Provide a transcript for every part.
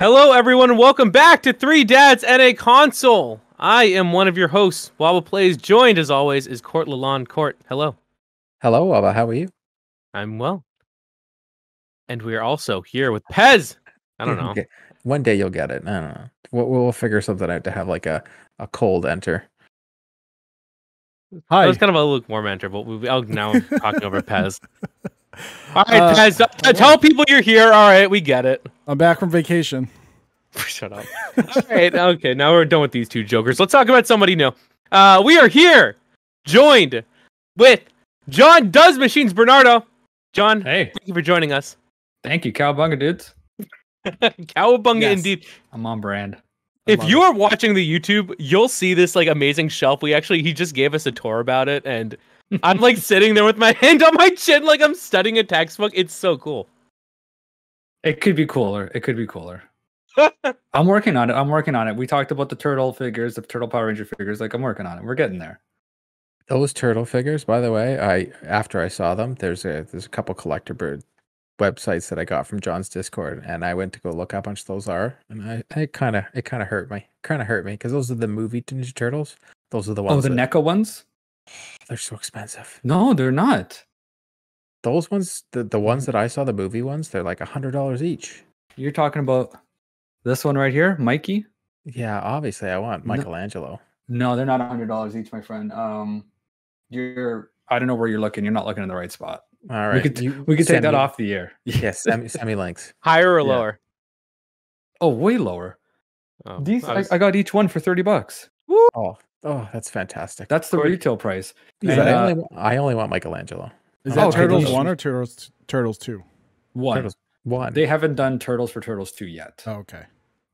Hello, everyone, and welcome back to Three Dads and a Console. I am one of your hosts, Wobble Plays. Joined, as always, is Court Lalonde. Court, hello. Hello, Wobble. How are you? I'm well. And we are also here with Pez. I don't know. Okay. One day you'll get it. I don't know. We'll figure something out to have like a cold enter. Hi. That was kind of a lukewarm enter, but now I'm talking over Pez. All right, Pez, tell people you're here. All right, we get it. I'm back from vacation. Shut up. All right, okay, now we're done with these two jokers. Let's talk about somebody new. We are here, joined with John Does Machines Bernardo. John, hey, thank you for joining us. Thank you, Cowabunga dudes. Cowabunga, yes. Indeed. I'm on brand. If you are watching the YouTube, you'll see this like amazing shelf. He just gave us a tour about it, and I'm like sitting there with my hand on my chin like I'm studying a textbook. It's so cool. It could be cooler. I'm working on it. We talked about the turtle figures, the turtle Power Ranger figures. Like, I'm working on it. We're getting there. Those turtle figures, by the way, after I saw them, there's a couple collector bird websites that I got from John's Discord, and I went to go look how much those are, and it kind of hurt me. Because those are the movie Ninja Turtles. Those are the ones. Oh, the NECA ones. They're so expensive. No, they're not. Those ones, the ones that I saw, the movie ones, they're like $100 each. You're talking about this one right here, Mikey? Yeah, obviously I want Michelangelo. No, they're not $100 each, my friend. I don't know where you're looking. You're not looking in the right spot. All right, we could take that off the air. Yes, semi links. Higher or lower? Oh, way lower. Oh, These I got each one for $30. Woo! Oh, that's fantastic. That's the retail price. And, I only want Michelangelo. Is that Turtles 1 or Turtles 2? 1. Turtles 1. They haven't done Turtles for Turtles 2 yet. Oh, okay.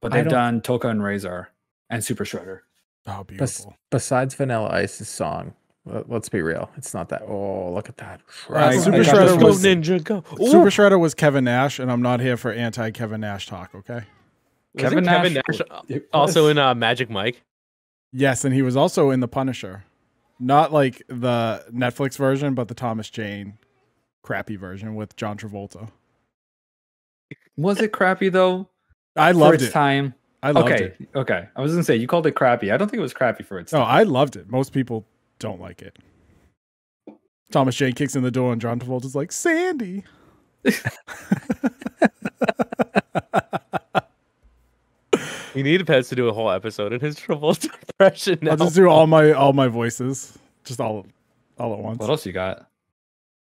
But they've done Toka and Razor and Super Shredder. Oh, beautiful. Besides Vanilla Ice's song, let's be real. It's not that. Oh, look at that. Super Shredder was Ninja Go. Super Shredder was Kevin Nash, and I'm not here for anti-Kevin Nash talk, okay? Kevin Nash also in Magic Mike? Yes, and he was also in The Punisher. Not like the Netflix version, but the Thomas Jane crappy version with John Travolta. Was it crappy though? I loved it. Time. I loved it. Okay. I was gonna say you called it crappy. I don't think it was crappy for its time. Oh, I loved it. Most people don't like it. Thomas Jane kicks in the door and John Travolta's like, Sandy. We need Pez to do a whole episode in his Travolta impression now. I'll just do all my voices. Just all at once. What else you got?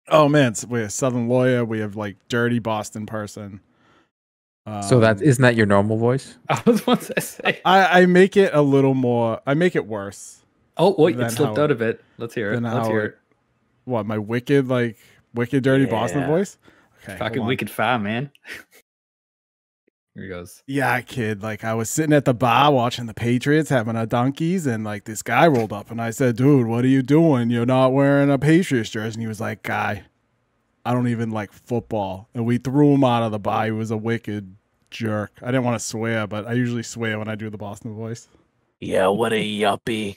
Oh man, we have Southern Lawyer, we have like dirty Boston person. So isn't that your normal voice? I was about to say. I make it a little more. I make it worse. Oh wait, it slipped out a bit. Let's hear it. What, my wicked dirty Boston voice? Okay, fucking wicked fam, man. Here he goes. Yeah, kid. Like, I was sitting at the bar watching the Patriots having a donkeys, and like this guy rolled up, and I said, "Dude, what are you doing? You're not wearing a Patriots jersey." And he was like, "Guy, I don't even like football." And we threw him out of the bar. He was a wicked jerk. I didn't want to swear, but I usually swear when I do the Boston voice. Yeah, what a yuppie.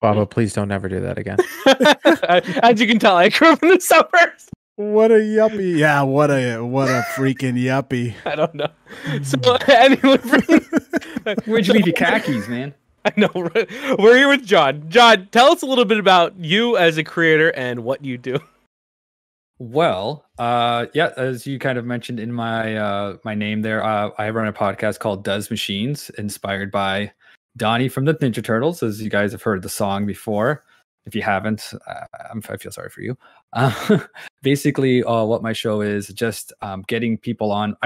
Baba, please don't ever do that again. As you can tell, I grew up in the suburbs. What a yuppie. Yeah, what a freaking yuppie. I don't know. So anyway, where'd you leave your khakis, man? I know. We're here with John. John, tell us a little bit about you as a creator and what you do. Well, yeah, as you kind of mentioned in my my name there, I run a podcast called Does Machines, inspired by Donnie from the Ninja Turtles, as you guys have heard the song before. If you haven't, I feel sorry for you. Basically, what my show is just getting people on.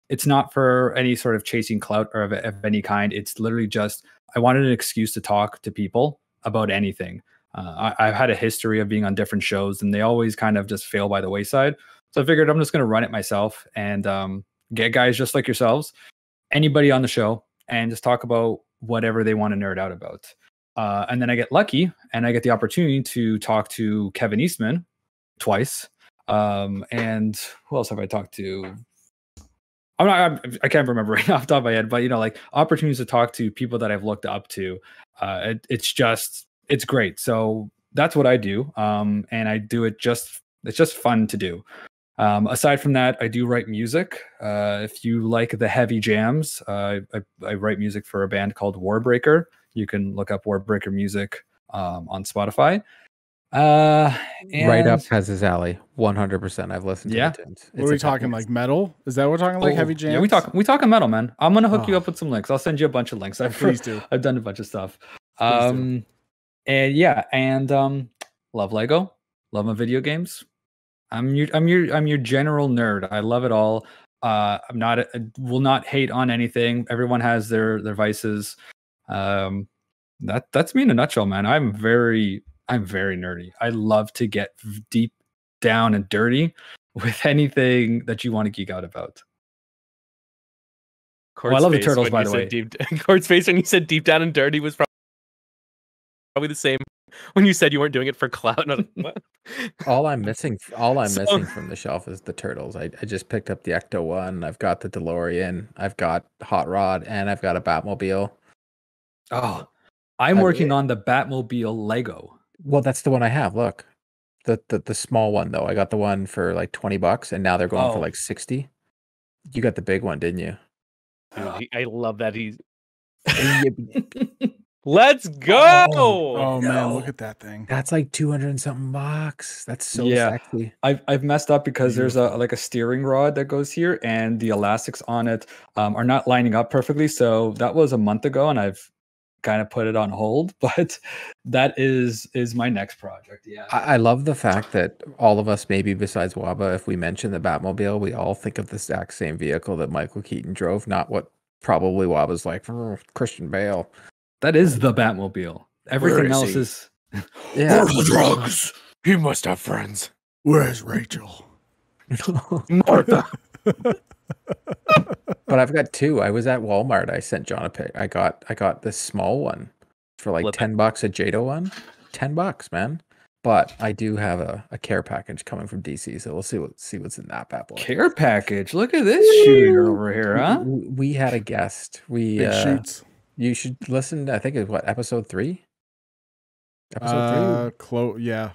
It's not for any sort of chasing clout or of any kind. It's literally just I wanted an excuse to talk to people about anything. I've had a history of being on different shows, and they always kind of just fail by the wayside. So I figured I'm just going to run it myself and get guys just like yourselves, anybody on the show, and just talk about whatever they want to nerd out about. And then I get lucky and I get the opportunity to talk to Kevin Eastman twice. And who else have I talked to? I can't remember right off the top of my head, but like opportunities to talk to people that I've looked up to. It's great. So that's what I do. And I do it it's just fun to do. Aside from that, I do write music. If you like the heavy jams, I write music for a band called Warbreaker. You can look up Warbreaker music on Spotify. Right up And has his alley. 100%. I've listened to Yeah. the tunes. What are we talking, like metal? Is that what we're talking, like heavy jams? Yeah, we talking metal, man. I'm gonna hook you Oh. up with some links. I'll send you a bunch of links. Please do. I've done a bunch of stuff. Please do. And love Lego, love my video games. I'm your general nerd. I love it all. I'm not will not hate on anything. Everyone has their vices. That's me in a nutshell, man. I'm very nerdy. I love to get deep down and dirty with anything that you want to geek out about. I love the turtles, by the way. Court's face when you said deep down and dirty was probably the same when you said you weren't doing it for clout. What? All I'm missing from the shelf is the turtles. I just picked up the Ecto one. I've got the DeLorean. I've got Hot Rod, and I've got a Batmobile. Oh, I'm working on the Batmobile Lego. Well, that's the one I have. Look, the small one though. I got the one for like $20, and now they're going for like 60. You got the big one, didn't you? Dude, I love that he's. Let's go! Oh man, look at that thing. That's like 200 and something bucks. That's so sexy. I've messed up because there's a steering rod that goes here, and the elastics on it are not lining up perfectly. So that was a month ago, and I've kind of put it on hold. But that is my next project. Yeah, I love the fact that all of us, maybe besides Waba, if we mention the Batmobile, we all think of the exact same vehicle that Michael Keaton drove, not what probably Waba's like, Christian Bale. That is the Batmobile. Everything else is. Yeah. Where are the drugs? He must have friends. Where's Rachel? Martha. But I've got two. I was at Walmart. I sent John a pic. I got this small one for like $10, a Jado one. $10, man. But I do have a care package coming from DC, so we'll see what's in that bad boy. Care package. Look at this shooter over here, huh? We had a guest. Big shoots. You should listen. I think it's what, episode 3. Episode 3. Yeah,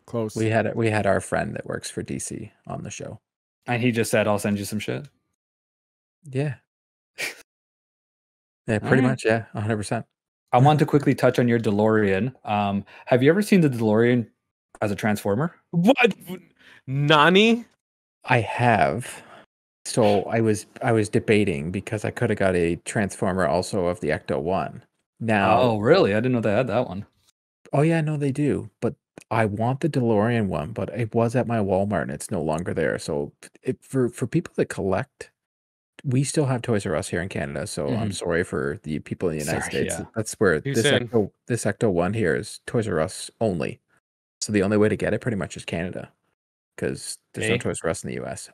close. We had our friend that works for DC on the show, and he just said, "I'll send you some shit." Yeah. Yeah, pretty much. Yeah, 100%. I want to quickly touch on your DeLorean. Have you ever seen the DeLorean as a transformer? What? Nani? I have. So I was debating because I could have got a transformer also of the Ecto one. Now, oh really? I didn't know they had that one. Oh yeah, no, they do. But I want the DeLorean one, but it was at my Walmart and it's no longer there. So for people that collect, we still have Toys R Us here in Canada. So I'm sorry for the people in the United States. Yeah. That's where this Ecto one here is Toys R Us only. So the only way to get it pretty much is Canada, because there's no Toys R Us in the US.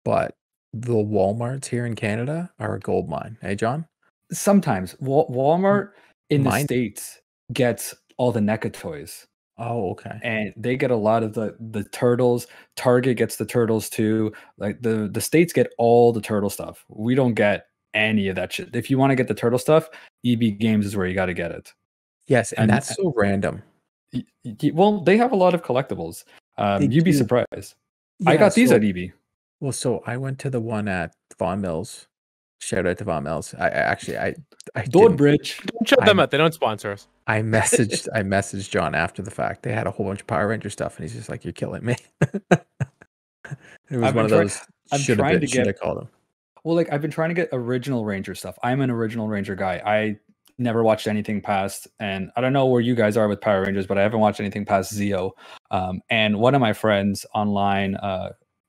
But the Walmarts here in Canada are a gold mine. Hey, John? Sometimes Walmart in the States gets all the NECA toys. Oh, okay. And they get a lot of the turtles. Target gets the turtles too. Like the States get all the turtle stuff. We don't get any of that shit. If you want to get the turtle stuff, EB Games is where you got to get it. Yes, and that's so random. Well, they have a lot of collectibles. You'd be surprised. Yeah, I got these at EB. Well, so I went to the one at Vaughan Mills. Shout out to Vaughan Mills. I Dodbridge. Don't shut them out. They don't sponsor us. I messaged John after the fact. They had a whole bunch of Power Ranger stuff, and he's just like, "You're killing me." It was one of those. Should have called him. Well, like I've been trying to get original Ranger stuff. I'm an original Ranger guy. I never watched anything past, and I don't know where you guys are with Power Rangers, but I haven't watched anything past Zeo. And one of my friends online,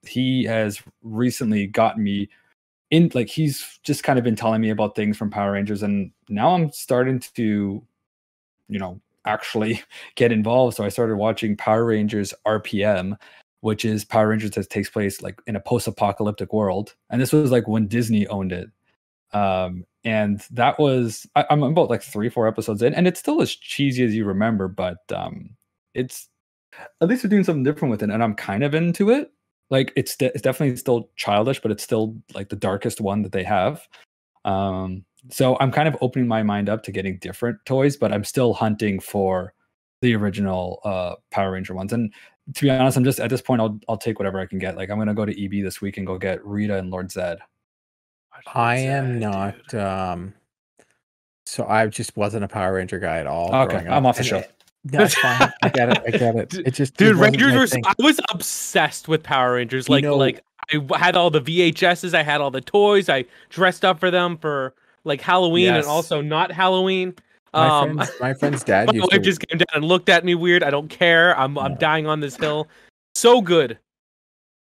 he has recently gotten me in, like he's just kind of been telling me about things from Power Rangers, and now I'm starting to, actually get involved. So I started watching Power Rangers RPM, which is Power Rangers that takes place like in a post-apocalyptic world. And this was like when Disney owned it. And that was, I'm about like 3-4 episodes in, and it's still as cheesy as you remember, but it's, at least they're doing something different with it, and I'm kind of into it. Like it's definitely still childish, but it's still like the darkest one that they have. So I'm kind of opening my mind up to getting different toys, but I'm still hunting for the original Power Ranger ones. And to be honest, I'm just at this point. I'll take whatever I can get. Like I'm gonna go to EB this week and go get Rita and Lord Zed. I am not. So I just wasn't a Power Ranger guy at all. Okay, I'm off the show. That's fine. I get it. I get it. It just, dude, it wasn't Rangers my were. thing. I was obsessed with Power Rangers. Like, You know- like I had all the VHSs. I had all the toys. I dressed up for them for like Halloween Yes. and also not Halloween. My friend's dad My used wife to. just came down and looked at me weird. I don't care. I'm dying on this hill. So good.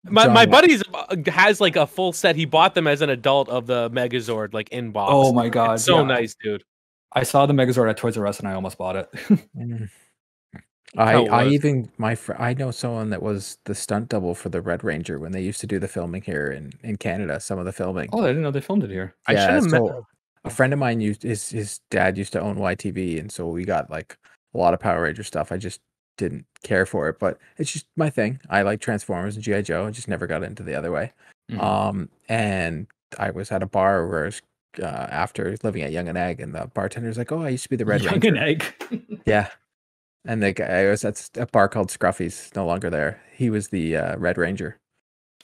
My John, buddy's has like a full set. He bought them as an adult of the Megazord, like in box. Oh my god, It's so yeah. nice, dude. I saw the Megazord at Toys R Us and I almost bought it. Mm. How it I was. even I know someone that was the stunt double for the Red Ranger when they used to do the filming here in Canada. Some of the filming. Oh, I didn't know they filmed it here. I should have met. so a friend of mine used his dad used to own YTV, and so we got like a lot of Power Ranger stuff. I just didn't care for it, but it's just my thing. I like Transformers and GI Joe. I just never got into the other way. Mhm. And I was at a bar where I was, after living at Young and Egg, and the bartender's like, "Oh, I used to be the Red Young Ranger." and Egg. Yeah. And the guy, I was at a bar called Scruffy's, no longer there. He was the Red Ranger.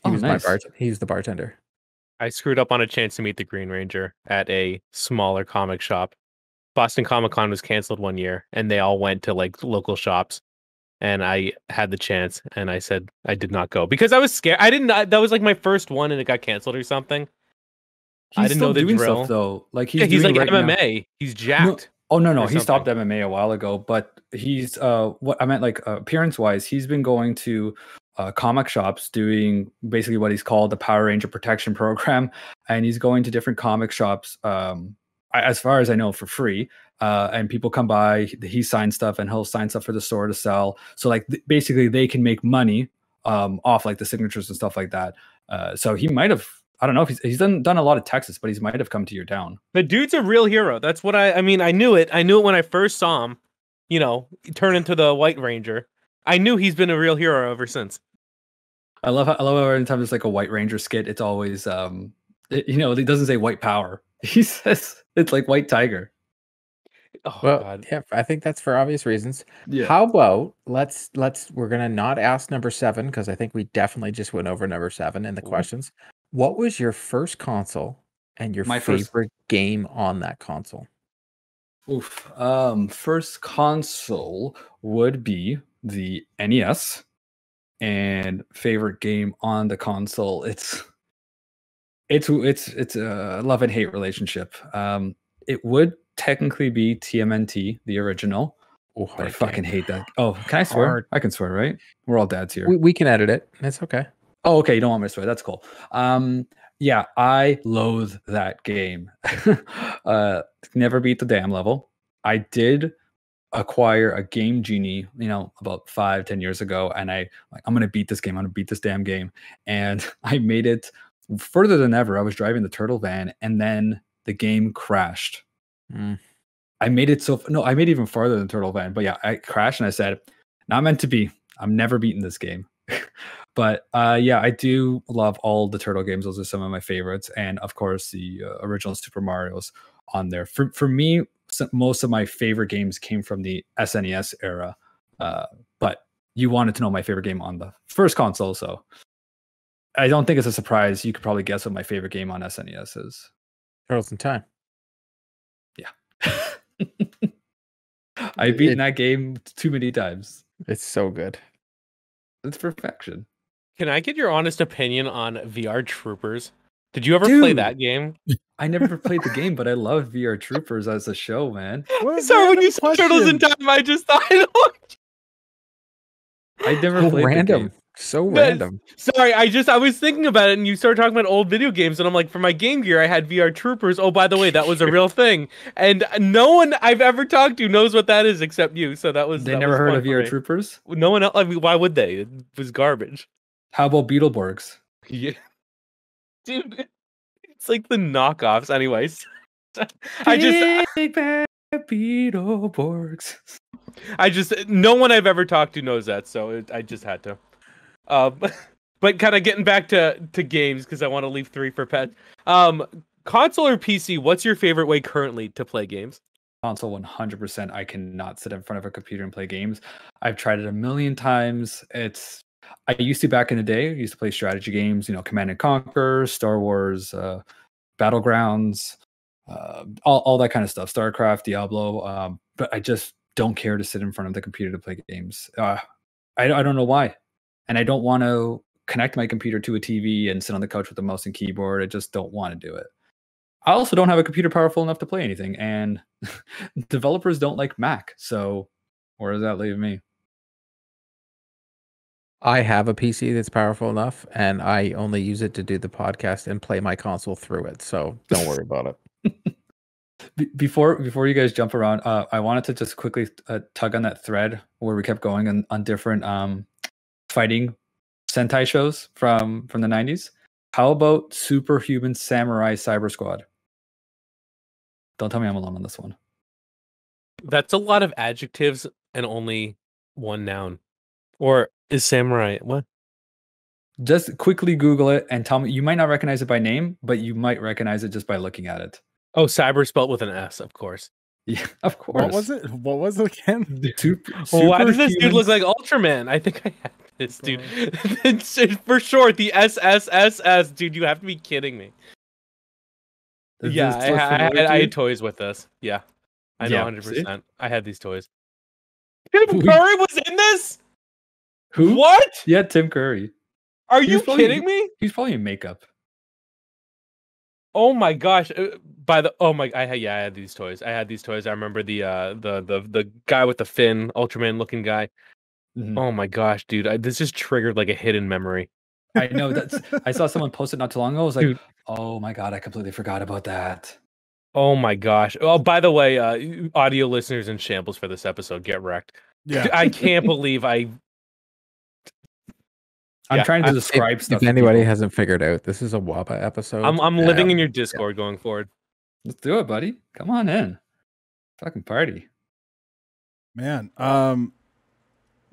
He Oh, was nice. he was the bartender. I screwed up on a chance to meet the Green Ranger at a smaller comic shop. Boston Comic Con was canceled one year, and they all went to like local shops. And I had the chance, and I said I did not go because I was scared. I didn't. That was like my first one, and it got canceled or something. I He's didn't still know the doing drill. stuff though. Like Yeah, he's doing like right now. MMA. He's jacked. Oh no, or he stopped something. MMA a while ago, but he's what I meant like appearance wise, he's been going to comic shops doing basically what he's called the Power Ranger Protection Program, and he's going to different comic shops as far as I know for free. And people come by, he signs stuff and he'll sign stuff for the store to sell. So like basically they can make money off like the signatures and stuff like that. So he might have, I don't know if he's done a lot of Texas, but he might have come to your town. The dude's a real hero. That's what I mean. I knew it. I knew it when I first saw him. You know, turn into the White Ranger. I knew he's been a real hero ever since. I love how every time there's like a White Ranger skit, it's always he doesn't say White Power. He says it's like White Tiger. Oh Well, God. yeah, I think that's for obvious reasons. Yeah. How about we're gonna not ask number 7 because I think we definitely just went over number 7 in the Ooh. questions. What was your first console and your My first- favorite game on that console? Oof. First console would be the NES, and favorite game on the console. It's a love and hate relationship. It would technically be TMNT, the original. Oh, But I fucking hate that. Oh, can I swear? Hard. I can swear, right? We're all dads here. We can edit it. It's okay. Oh, okay. You don't want me to swear. That's cool. Yeah, I loathe that game. Never beat the damn level. I did acquire a Game Genie, about 5-10 years ago, and I'm gonna beat this game. I'm gonna beat this damn game, and I made it further than ever. I was driving the turtle van, and then the game crashed. I made it I made it even farther than turtle van, but yeah, I crashed, and I said, "Not meant to be. I'm never beating this game." But yeah, I do love all the turtle games. Those are some of my favorites, and of course the original Super Mario's on there. For me, most of my favorite games came from the SNES era. But you wanted to know my favorite game on the first console, so I don't think it's a surprise. You could probably guess what my favorite game on SNES is. Turtles in Time. Yeah. I've beaten that game too many times. It's so good. It's perfection. Can I get your honest opinion on VR Troopers? Did you ever play Dude. that game? I never played the game, but I love VR Troopers as a show, man. What a Sorry, when random you said Turtles in question. Time, I just thought. I never So played random. the game. So Yes. random. Sorry, I was thinking about it, and you started talking about old video games, and I'm like, for my Game Gear, I had VR Troopers. Oh, by the way, that was a real thing, and no one I've ever talked to knows what that is except you. So that was They that never was heard fun of for VR me. Troopers? No one else. I mean, why would they? It was garbage. How about Beetleborgs? Yeah, dude, it's like the knockoffs. Anyways, I Big Bad Beetleborgs. no one I've ever talked to knows that, so I just had to. But kind of getting back to games because I want to leave 3 for pets. Console or PC? What's your favorite way currently to play games? console 100%. I cannot sit in front of a computer and play games. I've tried it a million times. I used to back in the day. I used to play strategy games, Command and Conquer, Star Wars, Battlegrounds, all that kind of stuff, StarCraft, Diablo. But I just don't care to sit in front of the computer to play games. I don't know why, and I don't want to connect my computer to a TV and sit on the couch with a mouse and keyboard. I just don't want to do it. I also don't have a computer powerful enough to play anything, and developers don't like Mac. So where does that leave me? I have a PC that's powerful enough, and I only use it to do the podcast and play my console through it. So don't worry about it. Before you guys jump around, I wanted to just quickly tug on that thread where we kept going on different fighting Sentai shows from the 90s. How about Superhuman Samurai Cyber Squad? Don't tell me I'm alone on this one. That's a lot of adjectives and only one noun. Or is samurai what? Just quickly Google it and tell me. You might not recognize it by name, but you might recognize it just by looking at it. Oh, cyber spelled with an S, of course. Yeah, of course. What was it? What was it again? Why does this dude look like Ultraman? I think I have this, dude. It's for short, the SSSS, dude. You have to be kidding me. Yeah, I had toys with this. Yeah, I know 100%. I had these toys. Tim Curry was in this? Who? What? Yeah, Tim Curry. Are you kidding me? He's probably in makeup. Oh my gosh! I had these toys. I remember the guy with the fin, Ultraman looking guy. Mm-hmm. Oh my gosh, dude! This just triggered like a hidden memory. I know I saw someone post it not too long ago. I was like, dude. Oh my god, I completely forgot about that. Oh my gosh! Oh, by the way, audio listeners in shambles for this episode, get wrecked. Yeah, I can't believe I'm trying to describe stuff. If anybody hasn't figured out, this is a WABA episode. I'm living in your Discord going forward. Let's do it, buddy. Come on in. Fucking party. Man.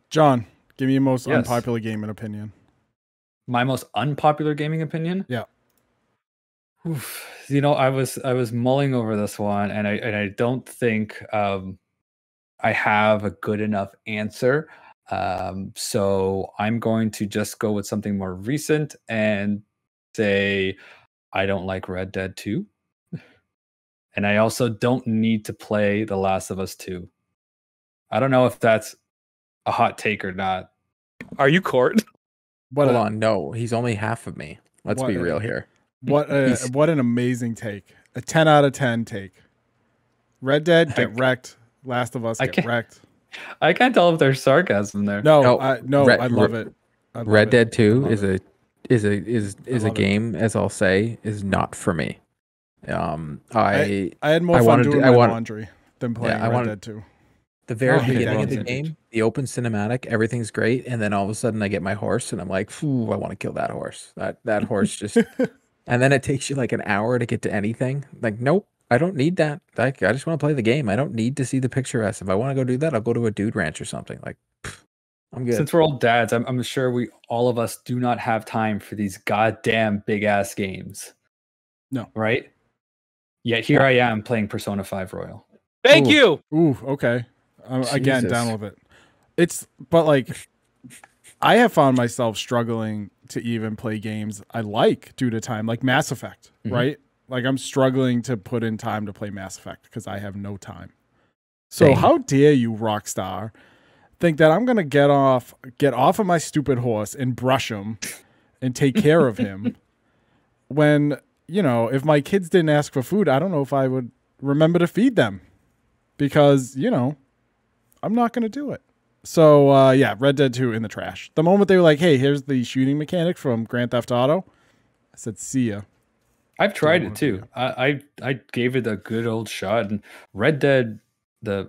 John, give me your most unpopular gaming opinion. My most unpopular gaming opinion? Yeah. Oof. I was mulling over this one, and I don't think I have a good enough answer. So I'm going to just go with something more recent and say I don't like Red Dead 2. And I also don't need to play The Last of Us 2. I don't know if that's a hot take or not. Are you Court? Hold on, no, he's only half of me. Let's be real here. What an amazing take. A 10 out of 10 take. Red Dead, get wrecked. Last of Us, get wrecked. I can't tell if there's sarcasm there. No, I love it. Red Dead 2 is a game, as I'll say, is not for me. I had more fun doing my laundry than playing Red Dead 2. The very beginning of the game, the open cinematic, everything's great, and then all of a sudden I get my horse and I'm like, "Ooh, I want to kill that horse." That horse just, and then it takes you like an hour to get to anything. Like, nope, I don't need that. I just want to play the game. I don't need to see the picturesque. If I want to go do that, I'll go to a dude ranch or something. Like, I'm good. Since we're all dads, I'm sure all of us do not have time for these goddamn big ass games. No, right? Yet here I am playing Persona 5 Royal. Thank you. Ooh, okay. Again, down with it. But like, I have found myself struggling to even play games I like due to time, like Mass Effect, right? Like I'm struggling to put in time to play Mass Effect because I have no time. So how dare you, Rockstar, think that I'm gonna get off of my stupid horse and brush him and take care of him when, if my kids didn't ask for food, I don't know if I would remember to feed them because, I'm not going to do it. So, Red Dead 2 in the trash. The moment they were like, hey, here's the shooting mechanic from Grand Theft Auto, I said, see ya. I've tried it too. I gave it a good old shot. And Red Dead, this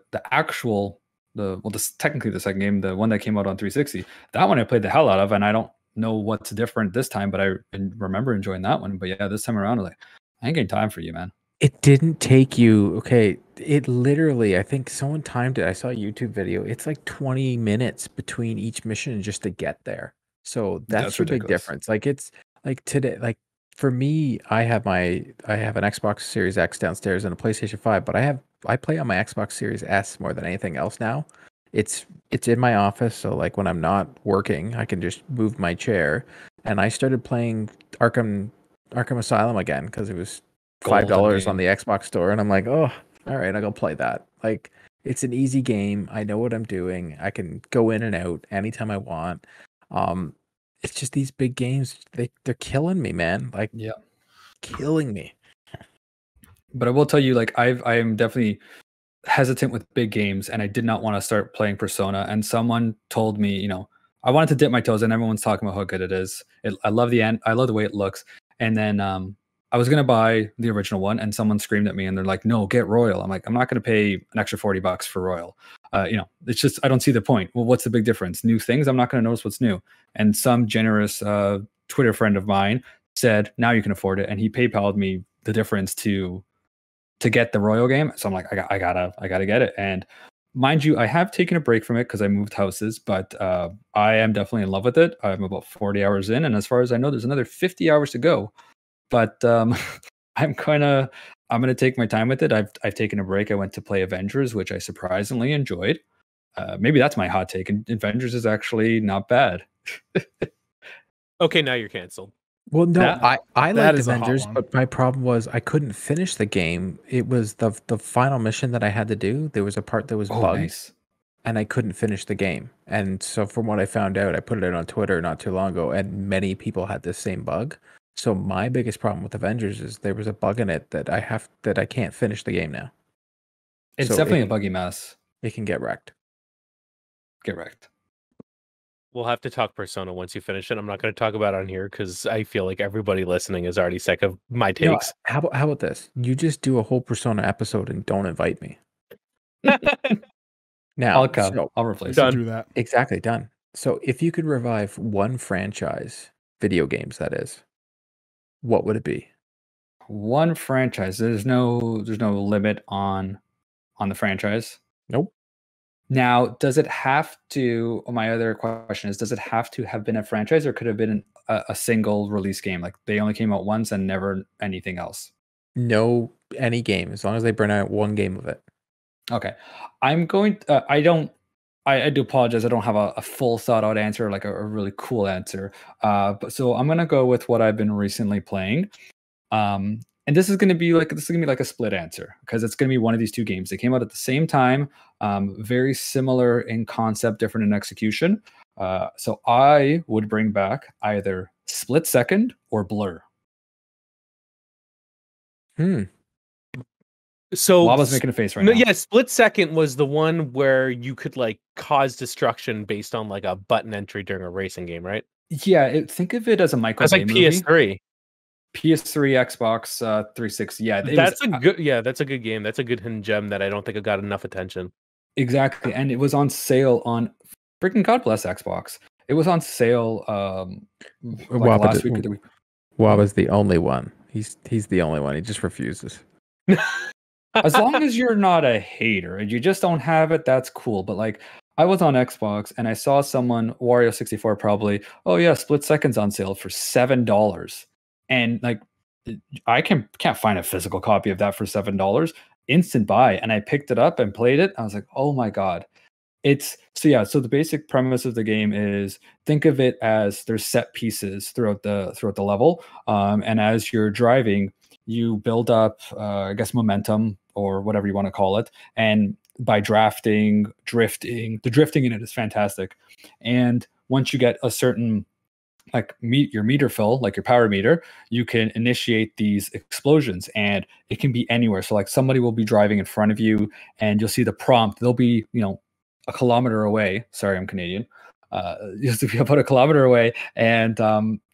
technically the second game, the one that came out on 360, that one I played the hell out of, and I don't know what's different this time, but I remember enjoying that one. But yeah, this time around, I was like, I ain't getting time for you, man. It didn't take you, okay, it literally, I think someone timed it. I saw a YouTube video. It's like 20 minutes between each mission just to get there. So that's a big difference. Like it's like today, like for me, I have an Xbox Series X downstairs and a PlayStation 5, but I have play on my Xbox Series S more than anything else now. It's in my office, so like when I'm not working, I can just move my chair. And I started playing Arkham Asylum again because it was $5 on the Xbox store, and I'm like, oh, all right, I'll go play that. Like, it's an easy game. I know what I'm doing. I can go in and out anytime I want. It's just these big games, they're killing me, man. Like, Yeah. killing me. But I will tell you, like, I am definitely hesitant with big games, and I did not want to start playing Persona. And someone told me, you know, I wanted to dip my toes in. Everyone's talking about how good it is. I love the end. I love the way it looks. And then I was gonna buy the original one, and someone screamed at me, and they're like, "No, get Royal." I'm like, I'm not gonna pay an extra $40 for Royal. You know, it's just I don't see the point. Well, what's the big difference? New things. I'm not gonna notice what's new. And some generous Twitter friend of mine said, "Now you can afford it," and he PayPal'd me the difference to get the Royal game. So I'm like, I gotta get it. And mind you, I have taken a break from it because I moved houses, but I am definitely in love with it. I'm about 40 hours in, and as far as I know, there's another 50 hours to go. But I'm gonna take my time with it. I've taken a break. I went to play Avengers, which I surprisingly enjoyed. Maybe that's my hot take. And Avengers is actually not bad. Okay, now you're canceled. Well, no, I that liked is a hot Avengers, one. but my problem was I couldn't finish the game. It was the final mission that I had to do. There was a part that was bugged, Nice. and I couldn't finish the game. And so from what I found out, I put it on Twitter not too long ago, and many people had this same bug. So my biggest problem with Avengers is there was a bug in it that I can't finish the game now. It's So definitely a buggy mess. It can get wrecked. Get wrecked. We'll have to talk Persona once you finish it. I'm not going to talk about it on here because I feel like everybody listening is already sick of my You know, takes. how about this? You just do a whole Persona episode and don't invite me. Now, I'll come. so- I'll replace Done. it. Do that. exactly done. So if you could revive one franchise, video games that is, what would it be? One franchise. There's no limit on the franchise. Nope. Now, does it have to? My other question is, does it have to have been a franchise, or could it have been a single release game? Like they only came out once and never anything else. No, any game as long as they bring out one game of it. Okay, I'm going. I don't. I do apologize. I don't have a full thought out answer, like a really cool answer. But so I'm gonna go with what I've been recently playing. And this is gonna be like a split answer because it's gonna be one of these two games. They came out at the same time, very similar in concept, different in execution. So I would bring back either Split Second or Blur. So Waba's making a face right no, now. yeah, Split Second was the one where you could like cause destruction based on like a button entry during a racing game, right? Yeah, think of it as a Michael That's Bay like movie. PS3. PS3, Xbox 360. Yeah, That's a good game. That's a good hidden gem that I don't think it got enough attention. Exactly, and it was on sale on freaking God bless Xbox. It was on sale like last week or the week. Waba's the only one. He's the only one. He just refuses. As long as you're not a hater and you just don't have it, that's cool. But like, I was on Xbox and I saw someone, Wario64 probably, oh yeah, Split Second's on sale for $7, and like, I can't find a physical copy of that for $7. Instant buy, and I picked it up and played it. I was like, oh my god. So the basic premise of the game is, think of it as there's set pieces throughout the level, and as you're driving, you build up I guess momentum or whatever you want to call it, and by drifting, the drifting in it is fantastic. And once you get a certain like your meter fill, like your power meter, you can initiate these explosions, and it can be anywhere. So like somebody will be driving in front of you and you'll see the prompt. They'll be, a kilometer away. Sorry, I'm Canadian. You'll be about a kilometer away, and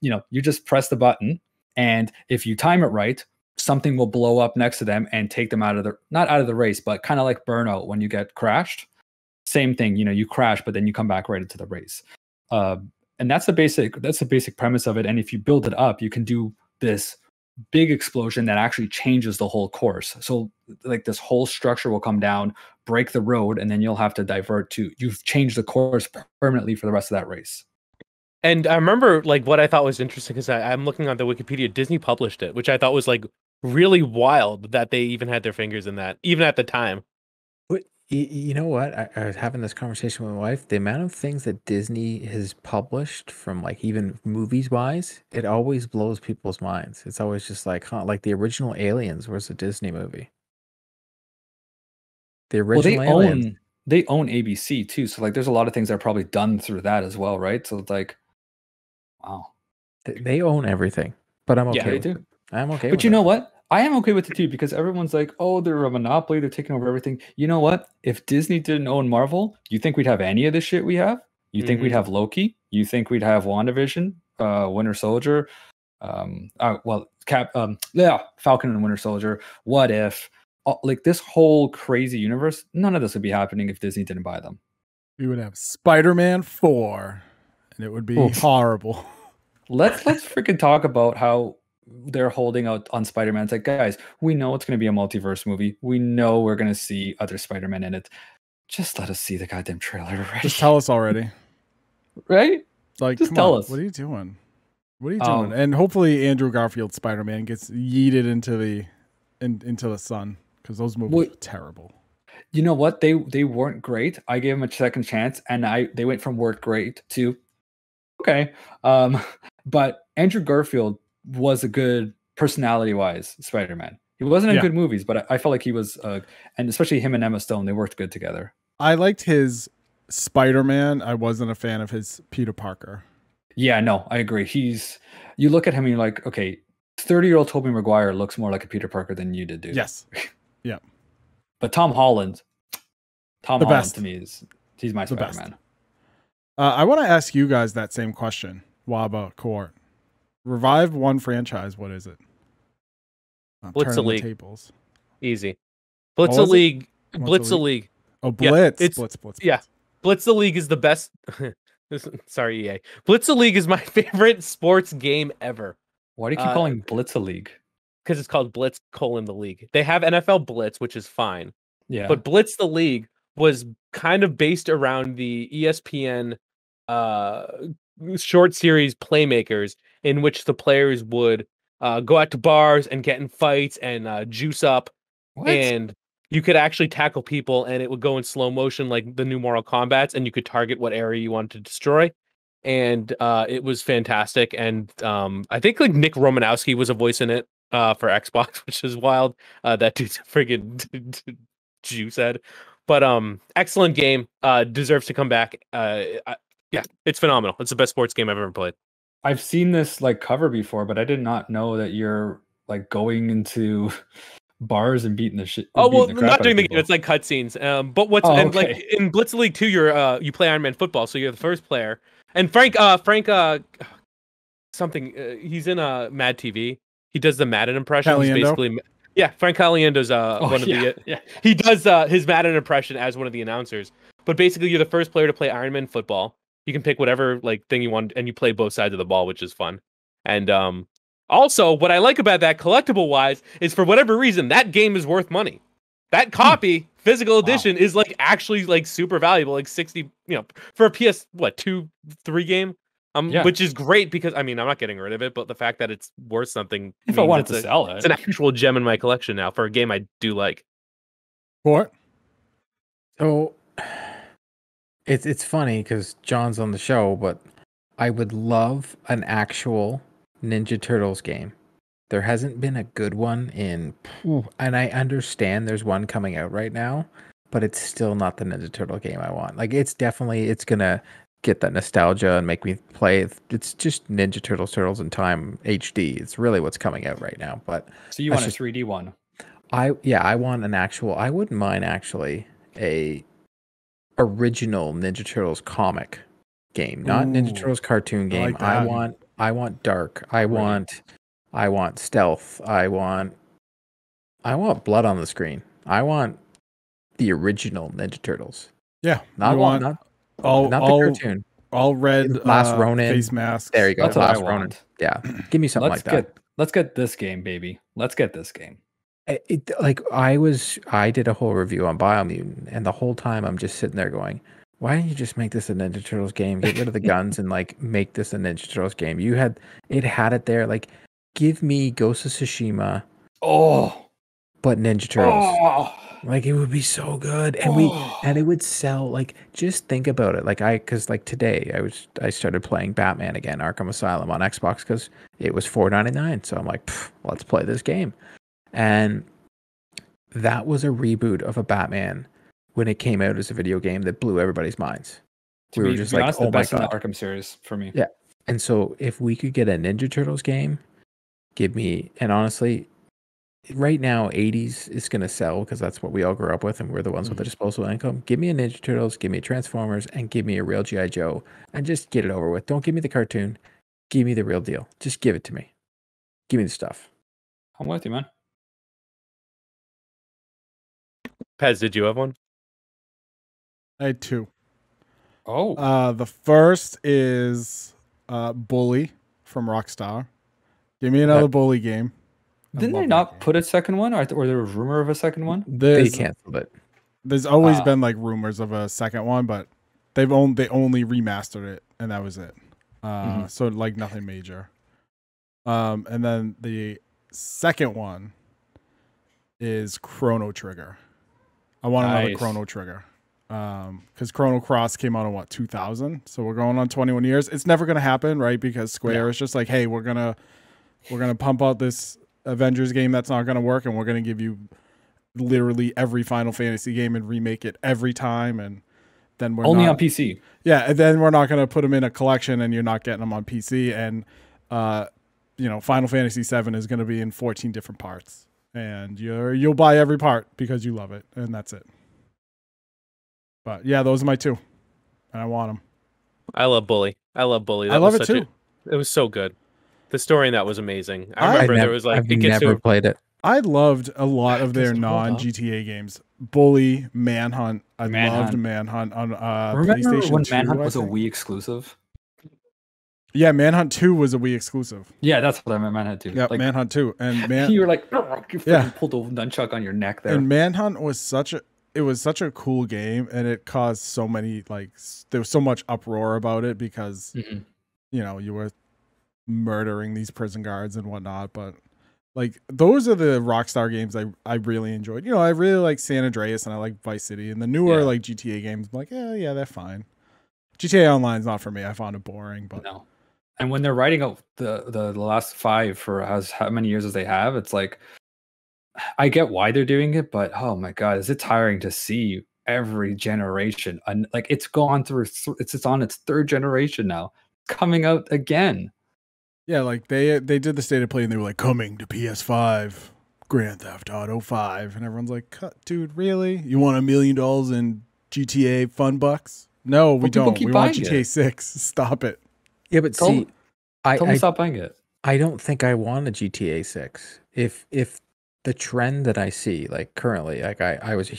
you just press the button, and if you time it right, something will blow up next to them and take them not out of the race, but kind of like Burnout when you get crashed. Same thing, you crash, but then you come back right into the race. And that's the basic premise of it. And if you build it up, you can do this big explosion that actually changes the whole course. So like this whole structure will come down, break the road, and then you'll have to divert you've changed the course permanently for the rest of that race. And I remember like what I thought was interesting is I'm looking on the Wikipedia, Disney published it, which I thought was like really wild that they even had their fingers in that, even at the time. But you know what? I was having this conversation with my wife. The amount of things that Disney has published from like even movies wise, it always blows people's minds. It's always just like, huh, like the original Aliens was a Disney movie. The Well, original Aliens. they own ABC too, so like there's a lot of things that are probably done through that as well, right? So it's like, wow, They own everything. But I'm okay. Yeah, they with do. it. I'm okay. But with you it. know what? I am okay with it too because everyone's like, oh, they're a monopoly. They're taking over everything. You know what? If Disney didn't own Marvel, you think we'd have any of this shit we have? You think we'd have Loki? You think we'd have WandaVision, Winter Soldier? Falcon and Winter Soldier. What if? Like this whole crazy universe, none of this would be happening if Disney didn't buy them. We would have Spider-Man 4, and it would be horrible. Let's freaking talk about how they're holding out on Spider-Man. It's like, guys, we know it's going to be a multiverse movie. We know we're going to see other Spider-Man in it. Just let us see the goddamn trailer already. Just tell us already. Right? Like, Just come tell on, us. What are you doing? What are you doing? And hopefully Andrew Garfield's Spider-Man gets yeeted into the sun because those movies were terrible. You know what? They weren't great. I gave them a second chance, and they went from weren't great to okay. But Andrew Garfield was a good personality-wise Spider-Man. He wasn't in good movies, but I felt like he was, and especially him and Emma Stone, they worked good together. I liked his Spider-Man. I wasn't a fan of his Peter Parker. Yeah, no, I agree. You look at him and you're like, okay, 30-year-old Tobey Maguire looks more like a Peter Parker than you did, dude. Yes. Yeah. But Tom Holland best. To me he's my Spider-Man. I want to ask you guys that same question. Waba, Court. Revive one franchise. What is it? Blitz-a-League. Tables. Easy. Blitz-a-League. Blitz-a-League. Oh, Yeah, Blitz. Blitz. Yeah. Blitz-a-League is the best. Sorry, EA. Blitz-a-League is my favorite sports game ever. Why do you keep calling Blitz-a-League? Because it's called Blitz: the League. They have NFL Blitz, which is fine. Yeah. But Blitz the League was kind of based around the ESPN short series Playmakers, in which the players would go out to bars and get in fights and juice up. What? And you could actually tackle people, and it would go in slow motion like the new Mortal Kombat's, and you could target what area you wanted to destroy. And it was fantastic. And I think like Nick Romanowski was a voice in it for Xbox, which is wild. That dude's a friggin' juice head. But excellent game. Deserves to come back. Yeah, it's phenomenal. It's the best sports game I've ever played. I've seen this like cover before, but I did not know that you're like going into bars and beating the shit. Oh well, not doing the game. It's like cutscenes. But what's like in Blitz League 2, you play Iron Man football, so you're the first player. And Frank something. He's in Mad TV. He does the Madden impression. He's basically, yeah, Frank Caliendo's one of the. Yeah. He does his Madden impression as one of the announcers. But basically, you're the first player to play Iron Man football. You can pick whatever like thing you want, and you play both sides of the ball, which is fun. And also, what I like about that collectible wise is for whatever reason that game is worth money. That copy, physical edition, is like actually like super valuable, like 60, for a PS 2-3 game. Which is great because I mean I'm not getting rid of it, but the fact that it's worth something. If I wanted to sell it, it's an actual gem in my collection now for a game I do like. What? So it's funny because John's on the show, but I would love an actual Ninja Turtles game. There hasn't been a good one and I understand there's one coming out right now, but it's still not the Ninja Turtle game I want. Like it's gonna get that nostalgia and make me play. It's just Ninja Turtles in Time HD. It's really what's coming out right now. But so you want a 3D one? I want an actual. I wouldn't mind actually a original Ninja Turtles comic game, not Ninja Turtles cartoon game. Like that. I want dark. I want stealth. I want blood on the screen. I want the original Ninja Turtles. Yeah, not the cartoon. All red. Last Ronin face mask. There you go. That's Last what I Ronin. want. Yeah, give me something like that. Let's get this game, baby. Let's get this game. I did a whole review on Biomutant, and the whole time I'm just sitting there going, why don't you just make this a Ninja Turtles game? Get rid of the guns and like make this a Ninja Turtles game. It had it there. Like, give me Ghost of Tsushima Oh, but Ninja Turtles. oh, Like it would be so good, and oh. it would sell. Like just think about it. Because like today I started playing Batman again, Arkham Asylum on Xbox because it was $4.99. So I'm like, let's play this game, and that was a reboot of a Batman when it came out as a video game that blew everybody's minds. To be honest, oh the best my in the god! Arkham series for me. Yeah, and so if we could get a Ninja Turtles game, and honestly, right now 80s is going to sell because that's what we all grew up with and we're the ones with the disposable income. Give me a Ninja Turtles, give me a Transformers, and give me a real G.I. Joe and just get it over with. Don't give me the cartoon. Give me the real deal. Just give it to me. Give me the stuff. I'm with you, man. Pez, did you have one? I had 2. Oh, The first is Bully from Rockstar. Give me another Bully game. didn't they not put a second one, or there was rumor of a second one? They canceled it. There's always been like rumors of a second one, but they only remastered it, and that was it. So like nothing major. And then the second one is Chrono Trigger. I want another Nice. Chrono Trigger. Because Chrono Cross came out in 2000, so we're going on 21 years. It's never gonna happen, right? Because Square is just like, hey, we're gonna pump out this Avengers game that's not gonna work, and we're gonna give you literally every Final Fantasy game and remake it every time, and then we're Only not, on PC. yeah, and then we're not gonna put them in a collection, and you're not getting them on PC, and Final Fantasy 7 is gonna be in 14 different parts, and you'll buy every part because you love it, and that's it. But yeah, those are my 2, and I want them. I love Bully. I love Bully. I love it too. It was so good. The story in that was amazing. I remember there was like I've never played it. I loved a lot of their Does it hold up? non-GTA games. Bully, Manhunt. I Manhunt. loved Manhunt on Remember PlayStation when 2, Manhunt I was a think? Wii exclusive? Yeah, Manhunt 2 was a Wii exclusive. Yeah, that's what I meant. Manhunt 2. Yeah, Like, Manhunt 2. And you were like, you Yeah. pulled the nunchuck on your neck there. and Manhunt was such a cool game, and it caused so many there was so much uproar about it because Mhm. you were murdering these prison guards and whatnot, but like those are the Rockstar games I really enjoyed. I really like San Andreas and I like Vice City, and the newer Yeah. like GTA games, I'm like, yeah, they're fine. GTA Online's not for me. I found it boring, but No. And when they're writing out the last 5 for how many years as they have, it's like, I get why they're doing it, but oh my god, is it tiring to see every generation? And like it's gone through, it's on its 3rd generation now, coming out again. yeah, like they did the state of play and they were like, coming to PS5, Grand Theft Auto 5, and everyone's like, dude, really? You want $1 million in GTA fun bucks? No, we But people don't. keep We want buying GTA it. 6. Stop it. Yeah, but Tell- see, Tell them I stop buying it. I don't think I want a GTA 6. If the trend that I see, like currently, like I was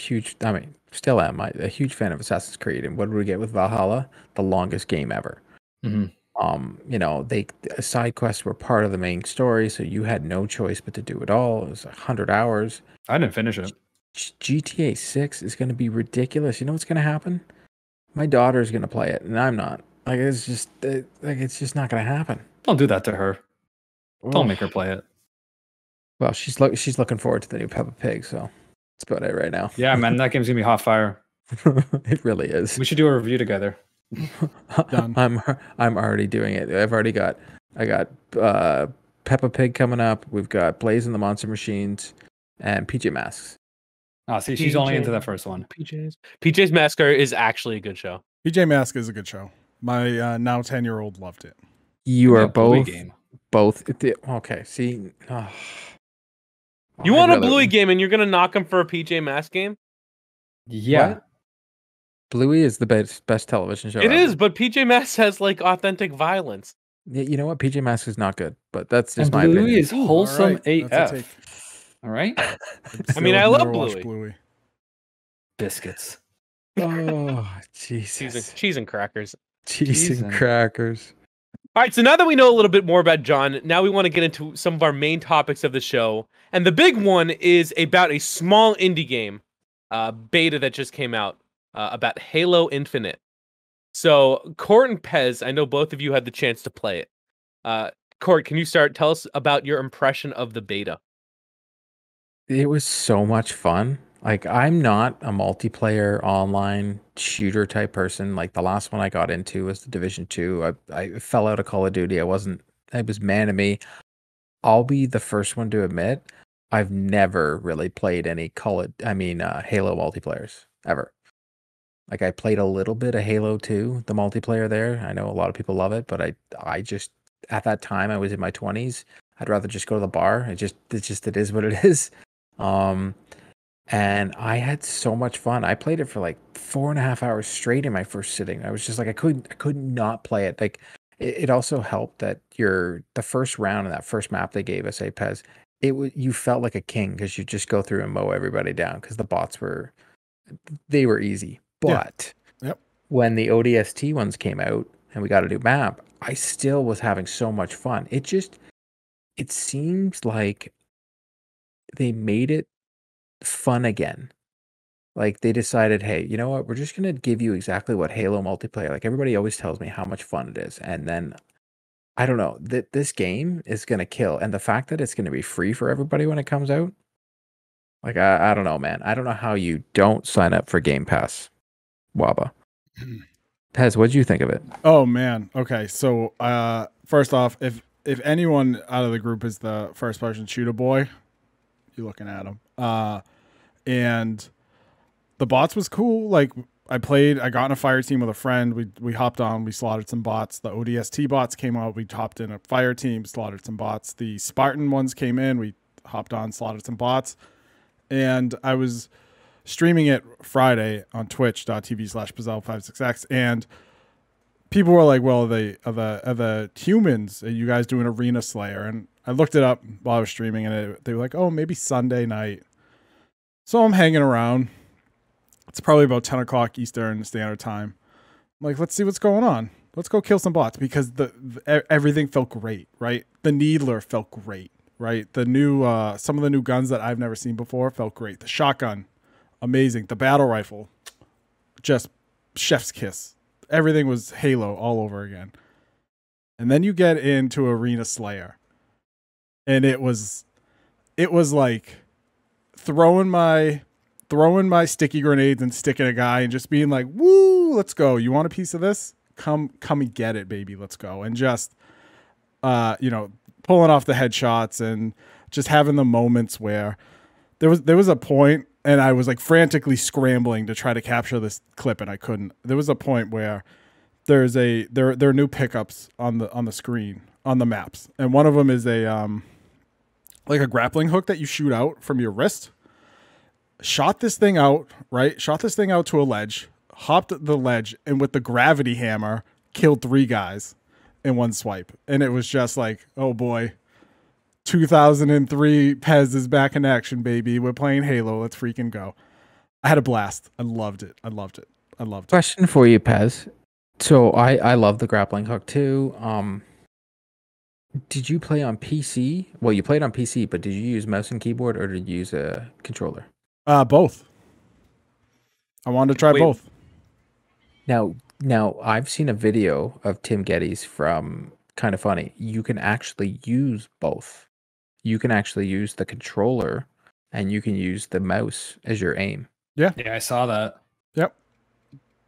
still am, a huge fan of Assassin's Creed, and what did we get with Valhalla? The longest game ever. Mhm. The side quests were part of the main story, so you had no choice but to do it all. It was 100 hours. I didn't finish it. GTA 6 is going to be ridiculous. You know what's going to happen? My daughter's going to play it, and I'm not. Like it's just not going to happen. Don't do that to her. Don't Ugh. make her play it. Well, she's looking forward to the new Peppa Pig, so that's about it right now. Yeah, man, that game's gonna be hot fire. It really is. We should do a review together. Done. I'm already doing it. I got Peppa Pig coming up. We've got Blaze and the Monster Machines and PJ Masks. Oh, see, she's only into that first one. PJ's Massacre is actually a good show. PJ Mask is a good show. My now 10-year-old loved it. You are Yeah, Bluey both game. okay. See, You want a Bluey game and you're gonna knock him for a PJ Masks game? Yeah. What? Bluey is the best television show. It ever. is, but PJ Masks has like authentic violence. You know what? PJ Masks is not good, but that's And just my Bluey opinion. is wholesome All right, that's a AF. take. All right. I mean, I Still love never watched Bluey. Bluey. Biscuits. Oh, Jesus. Cheese and crackers. Cheese and and- crackers. All right, so now that we know a little bit more about John, now we want to get into some of our main topics of the show. And the big one is about a small indie game, beta that just came out, about Halo Infinite. So, Court and Pez, I know both of you had the chance to play it. Court, can you tell us about your impression of the beta? It was so much fun. Like, I'm not a multiplayer online shooter type person. Like, the last one I got into was the Division 2. I fell out of Call of Duty. It was man of me. I'll be the first one to admit I've never really played any Halo multiplayers ever. Like, I played a little bit of Halo 2, the multiplayer there. I know a lot of people love it, but I just at that time I was in my 20s. I'd rather just go to the bar. It is what it is. And I had so much fun. I played it for like 4.5 hours straight in my first sitting. I was just like, I could not play it. Like, it also helped that the first round in that first map they gave us, Pez, you felt like a king because you just go through and mow everybody down because the bots were easy. But Yep. when the ODST ones came out and we got a new map, I still was having so much fun. It seems like they made it fun again. Like, they decided, hey, you know what? We're just going to give you exactly what Halo multiplayer, like, everybody always tells me how much fun it is. And then, I don't know, this game is going to kill. And the fact that it's going to be free for everybody when it comes out, like, I don't know, man. I don't know how you don't sign up for Game Pass, Waba. Pez, what did you think of it? Oh man. Okay. So first off, if anyone out of the group is the first person shooter boy, you're looking at him. And the bots was cool. Like, I got in a fire team with a friend. We hopped on, we slaughtered some bots. The ODST bots came out, we hopped in a fire team, slaughtered some bots. The Spartan ones came in, we hopped on, slaughtered some bots. And I was streaming it Friday on twitch.tv/Pazelle56x, and people were like, well, the humans, are you guys doing Arena Slayer? And I looked it up while I was streaming, and they were like, oh, maybe Sunday night. So I'm hanging around. It's probably about 10 o'clock Eastern Standard Time. I'm like, let's see what's going on. Let's go kill some bots, because everything felt great, right? The Needler felt great, right? The new some of the new guns that I've never seen before felt great. The shotgun, amazing. The battle rifle, just chef's kiss. Everything was Halo all over again. And then you get into Arena Slayer, and it was like throwing my sticky grenades and sticking a guy and just being like, woo, let's go. You want a piece of this? Come and get it, baby. Let's go. And just pulling off the headshots and just having the moments where there was a point, and I was like frantically scrambling to try to capture this clip, and I couldn't. There was a point where there are new pickups on the screen on the maps, and one of them is like a grappling hook that you shoot out from your wrist. Shot this thing out to a ledge, hopped the ledge, and with the gravity hammer killed 3 guys in one swipe. And it was just like, oh boy, 2003 Pez is back in action, baby. We're playing Halo. Let's freaking go. I had a blast. I loved it. Question for you, Pez. So I love the grappling hook too. Did you play on PC? Well, you played on PC, but did you use mouse and keyboard, or did you use a controller? Both. I wanted to try both. Now I've seen a video of Tim Geddes from Kind of Funny. You can actually use both. You can actually use the controller, and you can use the mouse as your aim. Yeah, I saw that. Yep.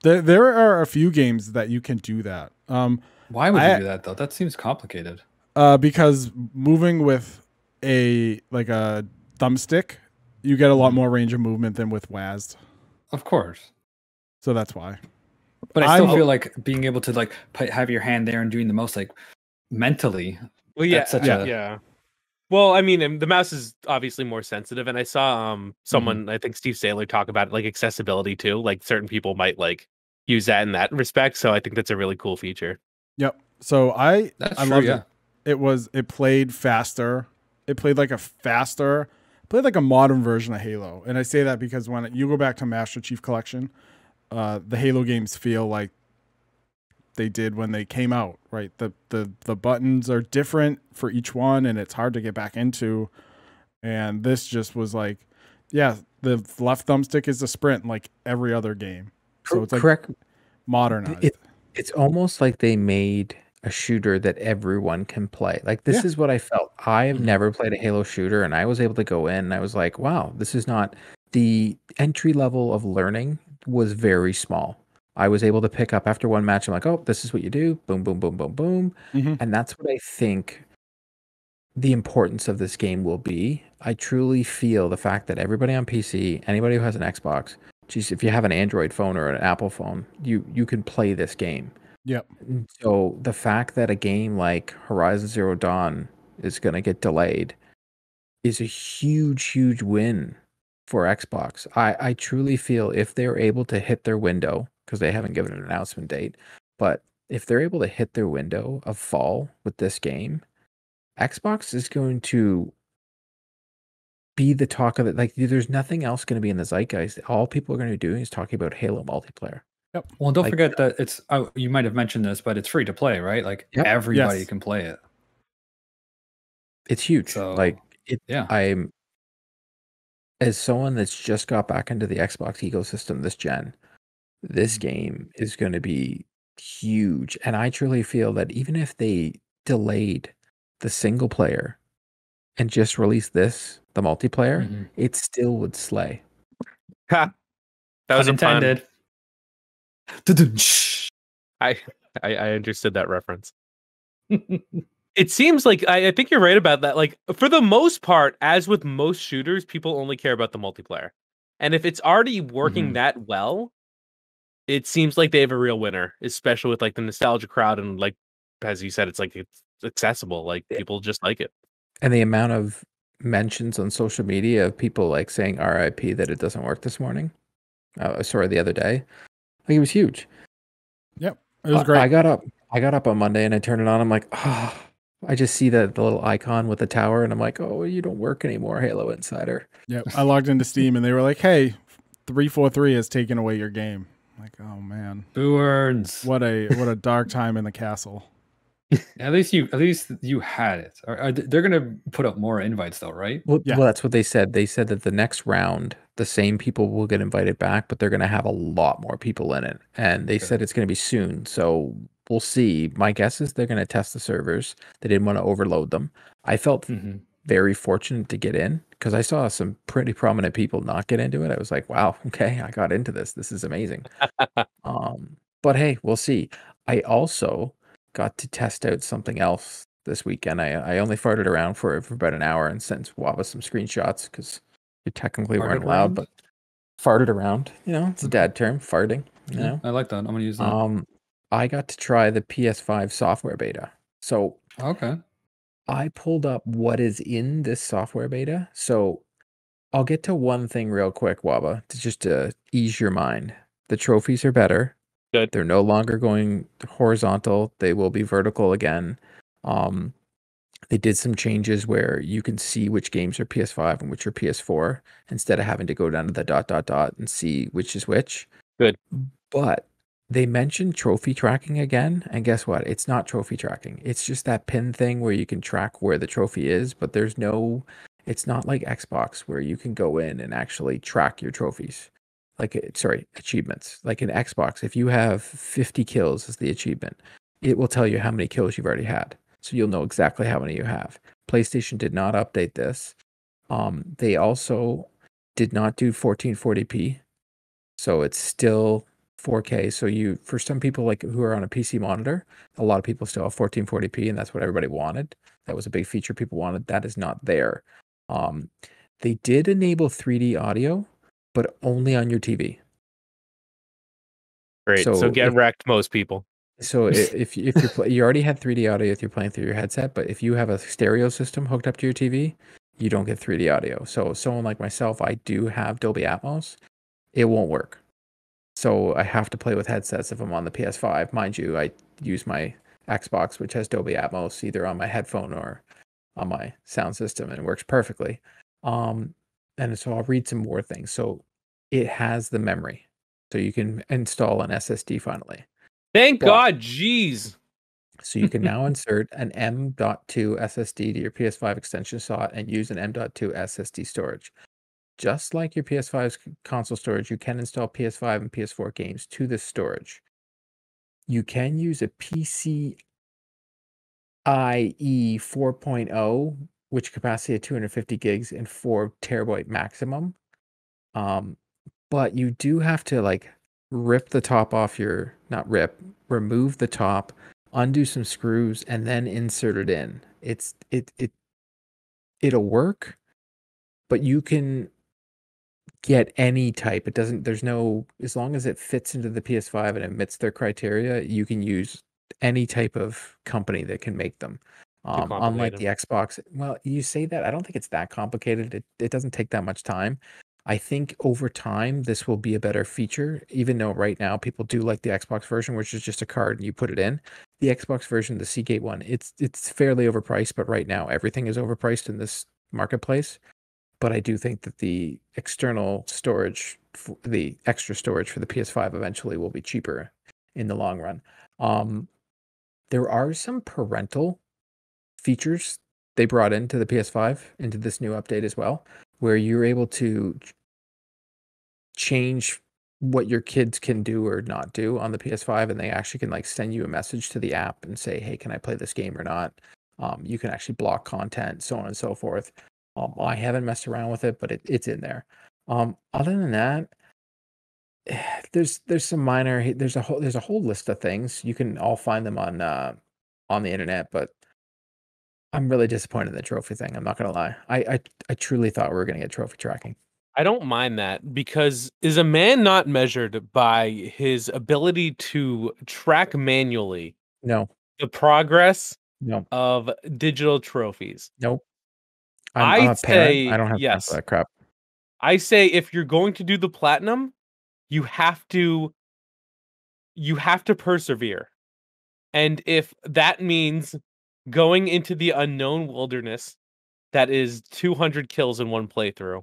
There are a few games that you can do that. Why would you do that though? That seems complicated. Because moving with a thumbstick, you get a lot more range of movement than with WASD. Of course. So that's why. But I still feel like being able to have your hand there and doing the most mentally. Well, yeah. Well, I mean, the mouse is obviously more sensitive, and I saw someone, I think Steve Saylor, talk about accessibility too. Like, certain people might use that in that respect. So I think that's a really cool feature. Yep. So I loved it. Yeah. It played faster. It played like a modern version of Halo. And I say that because when you go back to Master Chief Collection, the Halo games feel like they did when they came out, right? The buttons are different for each one, and it's hard to get back into. And this just was the left thumbstick is a sprint like every other game. So it's correct. Modernized. It's almost like they made a shooter that everyone can play. Like, this is what I felt. I have Mhm. never played a Halo shooter, and I was able to go in and I was like, wow, this is not the entry level of learning was very small. I was able to pick up after one match. I'm like, oh, this is what you do. Boom, boom, boom, boom, boom. hmm And that's what I think the importance of this game will be. I truly feel the fact that everybody on PC, anybody who has an Xbox, geez, if you have an Android phone or an Apple phone, you can play this game. Yep. So the fact that a game like Horizon Zero Dawn is going to get delayed is a huge, huge win for Xbox. I truly feel if they're able to hit their window, because they haven't given an announcement date, but if they're able to hit their window of fall with this game, Xbox is going to be the talk of it. Like, there's nothing else going to be in the zeitgeist. All people are going to be doing is talking about Halo multiplayer. Well, don't Like, forget that it's. Oh, you might have mentioned this, but it's free to play, right? Like Yep. everybody Yes. can play it. it's huge. So Like, yeah, I'm as someone that's just got back into the Xbox ecosystem this gen, this game is going to be huge. And I truly feel that even if they delayed the single player and just released this, the multiplayer, Mhm. it still would slay. Ha! That was Pun a pun. intended. I understood that reference. It seems like I think you're right about that. Like, for the most part, as with most shooters, people only care about the multiplayer. And if it's already working Mhm. that well, it seems like they have a real winner, especially with like the nostalgia crowd and like as you said, it's like it's accessible. Like Yeah. people just like it. And the amount of mentions on social media of people like saying RIP that it doesn't work this morning, sorry, the other day, like it was huge. Yep. It was great. I got up on Monday and I turned it on. I'm like, oh, I just see the little icon with the tower, and I'm like, oh, you don't work anymore, Halo Insider. Yep. I logged into Steam and they were like, "Hey, 343 has taken away your game." I'm like, oh man, Boo words. what a dark time in the castle. At least you had it. They're gonna put up more invites though, right? Well, Yeah. well, that's what they said. They said that the next round, the same people will get invited back, but they're going to have a lot more people in it. And they said Good. it's going to be soon. So we'll see. My guess is they're going to test the servers. They didn't want to overload them. I felt Mhm. very fortunate to get in because I saw some pretty prominent people not get into it. I was like, wow, okay, I got into this. This is amazing. But hey, we'll see. I also got to test out something else this weekend. I only farted around for about an hour and sent Waba some screenshots because you technically weren't Farted allowed, around? but farted around. It's a Okay. dad term, farting. Yeah, I like that. I'm gonna use that. I got to try the PS5 software beta. So Okay. I pulled up what is in this software beta. So I'll get to one thing real quick, Waba, to ease your mind. The trophies are better. Good. They're no longer going horizontal. They will be vertical again. They did some changes where you can see which games are PS5 and which are PS4 instead of having to go down to the dot dot dot and see which is which. Good. But they mentioned trophy tracking again, and guess what? It's not trophy tracking. It's just that pin thing where you can track where the trophy is, but it's not like Xbox where you can go in and actually track your trophies. Achievements. Like in Xbox, if you have 50 kills as the achievement, it will tell you how many kills you've already had. So you'll know exactly how many you have. PlayStation did not update this. They also did not do 1440p. So it's still 4K. So for some people like who are on a PC monitor, a lot of people still have 1440p, and that's what everybody wanted. That was a big feature people wanted. That is not there. They did enable 3D audio, but only on your TV. Great. So So get wrecked, most people. if you already had 3D audio if you're playing through your headset, but if you have a stereo system hooked up to your TV, you don't get 3D audio. So someone like myself, I do have Dolby Atmos. It won't work. So I have to play with headsets if I'm on the PS5. Mind you, I use my Xbox, which has Dolby Atmos, either on my headphone or on my sound system, and it works perfectly. And so I'll read some more things. So it has the memory. So you can install an SSD finally. Thank But- God, jeez. So you can now insert an M.2 SSD to your PS5 extension slot and use an M.2 SSD storage. Just like your PS5's console storage, you can install PS5 and PS4 games to this storage. You can use a PCIe IE 4.0, which capacity of 250 gigs and 4 terabyte maximum. But you do have to like rip the top off your, not rip, remove the top, undo some screws, and then insert it in. It'll work, but you can get any type. It doesn't, there's no, as long as it fits into the PS5 and it meets their criteria, you can use any type of company that can make them. Unlike the Xbox. Well, you say that, I don't think it's that complicated. It doesn't take that much time. I think over time this will be a better feature, even though right now people do like the Xbox version, which is just a card and you put it in. The Xbox version, the Seagate one, it's fairly overpriced, but right now everything is overpriced in this marketplace. But I do think that the external storage, the extra storage for the PS5 eventually will be cheaper in the long run. There are some parental features they brought into the PS5, into this new update as well, where you're able to change what your kids can do or not do on the PS5, and they actually can like send you a message to the app and say, hey, can I play this game or not? You can actually block content, so on and so forth. I haven't messed around with it, but it's in there. Other than that, there's some minor, there's a whole list of things. You can all find them on the internet, but I'm really disappointed in the trophy thing. I'm not gonna lie. I truly thought we were gonna get trophy tracking. I don't mind that, because is a man not measured by his ability to track manually No, the progress no, of digital trophies? nope. I'm a parent. say I don't have time yes. for that crap. I say if you're going to do the platinum, you have to persevere. And if that means going into the unknown wilderness that is 200 kills in one playthrough,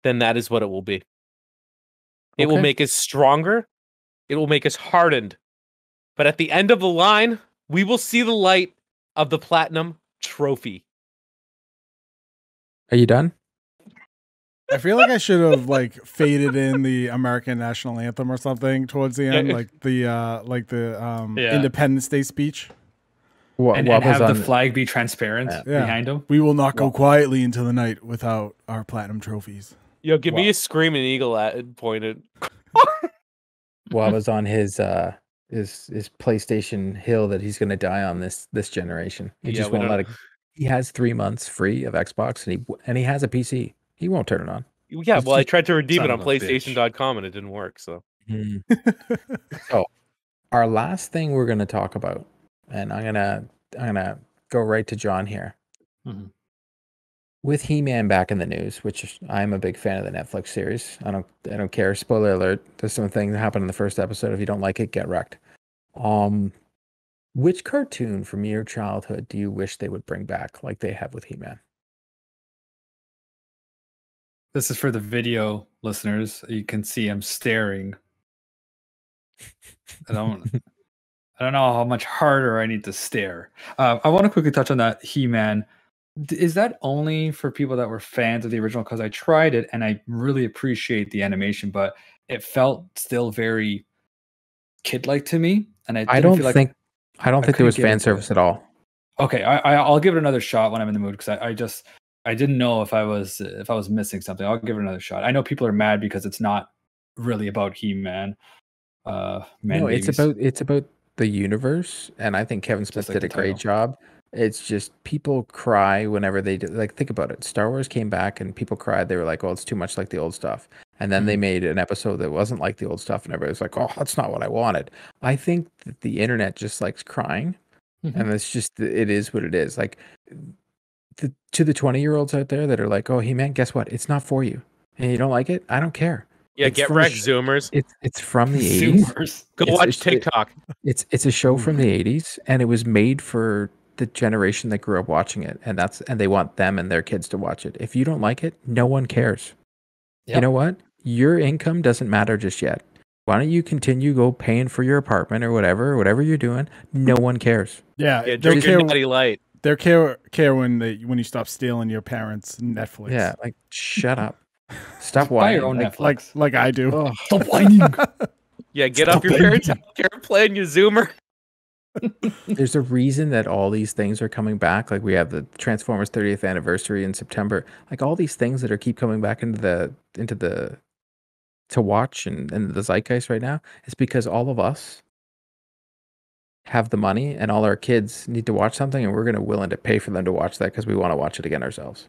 then that is what it will be. It will Okay. make us stronger. It will make us hardened. But at the end of the line, we will see the light of the platinum trophy. Are you done? I feel like I should have like faded in the American national anthem or something towards the end, like the Yeah. Independence Day speech. What And was have on the flag be transparent Yeah. behind him. We will not go quietly into the night without our platinum trophies. Yo, give me a screaming eagle pointed. what was on his PlayStation hill that he's going to die on this generation? He just we won't don't- let it. He has 3 months free of Xbox, and he has a PC. He won't turn it on. Yeah, It's well, I just- tried to redeem it Son on of a bitch. PlayStation.com and it didn't work. So So, our last thing we're going to talk about, and I'm gonna go right to John here. Mhm. With He-Man back in the news, which I'm a big fan of the Netflix series. I don't care. Spoiler alert. There's some things that happened in the first episode. If you don't like it, get wrecked. Which cartoon from your childhood do you wish they would bring back like they have with He-Man? This is for the video listeners. You can see I'm staring. I don't know how much harder I need to stare. I want to quickly touch on that He-Man. Is that only for people that were fans of the original? Because I tried it and I really appreciate the animation, but it felt still very kid-like to me. And I don't think there was couldn't get fan into service it. at all. Okay, I'll give it another shot when I'm in the mood, because I didn't know if I was missing something. I'll give it another shot. I know people are mad because it's not really about He-Man. No, it's about the universe, and I think Kevin Smith like did the a great title. job. It's just people cry whenever they do. Like, think about it. Star Wars came back and people cried. They were like, "Oh, it's too much like the old stuff." And then they made an episode that wasn't like the old stuff, and everybody was like, "Oh, that's not what I wanted." I think that the internet just likes crying, and it's just it is what it is. Like to the 20-year-olds out there that are like, "Oh, He-Man, guess what? It's not for you, and you don't like it. I don't care." yeah, It's get from a wrecked, sh- Zoomers. It's from the 80s. Zoomers. Go it's- watch it's- TikTok. It's a show from the 80s, and it was made for the generation that grew up watching it, and they want them and their kids to watch it. If you don't like it, no one cares. You Yep. know what? Your income doesn't matter just yet. Why don't you continue paying for your apartment or whatever you're doing? No one cares. Yeah, Yeah, they drink your care. Natty Light. They care when you stop stealing your parents' Netflix. Yeah, like shut up. Stop Buy your whining. own Like, Netflix. like I do. oh, Stop whining. Yeah, get off Stop your it. parents' care playing your Zoomer. There's a reason that all these things are coming back. Like we have the Transformers 30th anniversary in September. Like all these things that are keep coming back into the to watch and the zeitgeist right now is because all of us have the money and all our kids need to watch something, and we're going to willing to pay for them to watch that because we want to watch it again ourselves.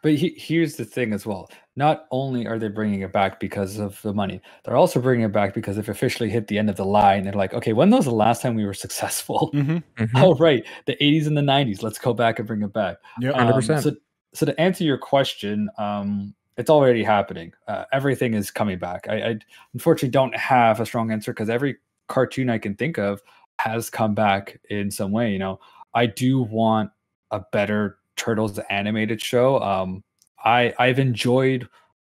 But here's the thing as well. Not only are they bringing it back because of the money, they're also bringing it back because they've officially hit the end of the line. They're like, okay, when was the last time we were successful? Oh, right. The 80s and the 90s. Let's go back and bring it back. Yeah, 100%. So to answer your question, it's already happening. Everything is coming back. I unfortunately don't have a strong answer because every cartoon I can think of has come back in some way. You know, I do want a better Turtles animated show. I've enjoyed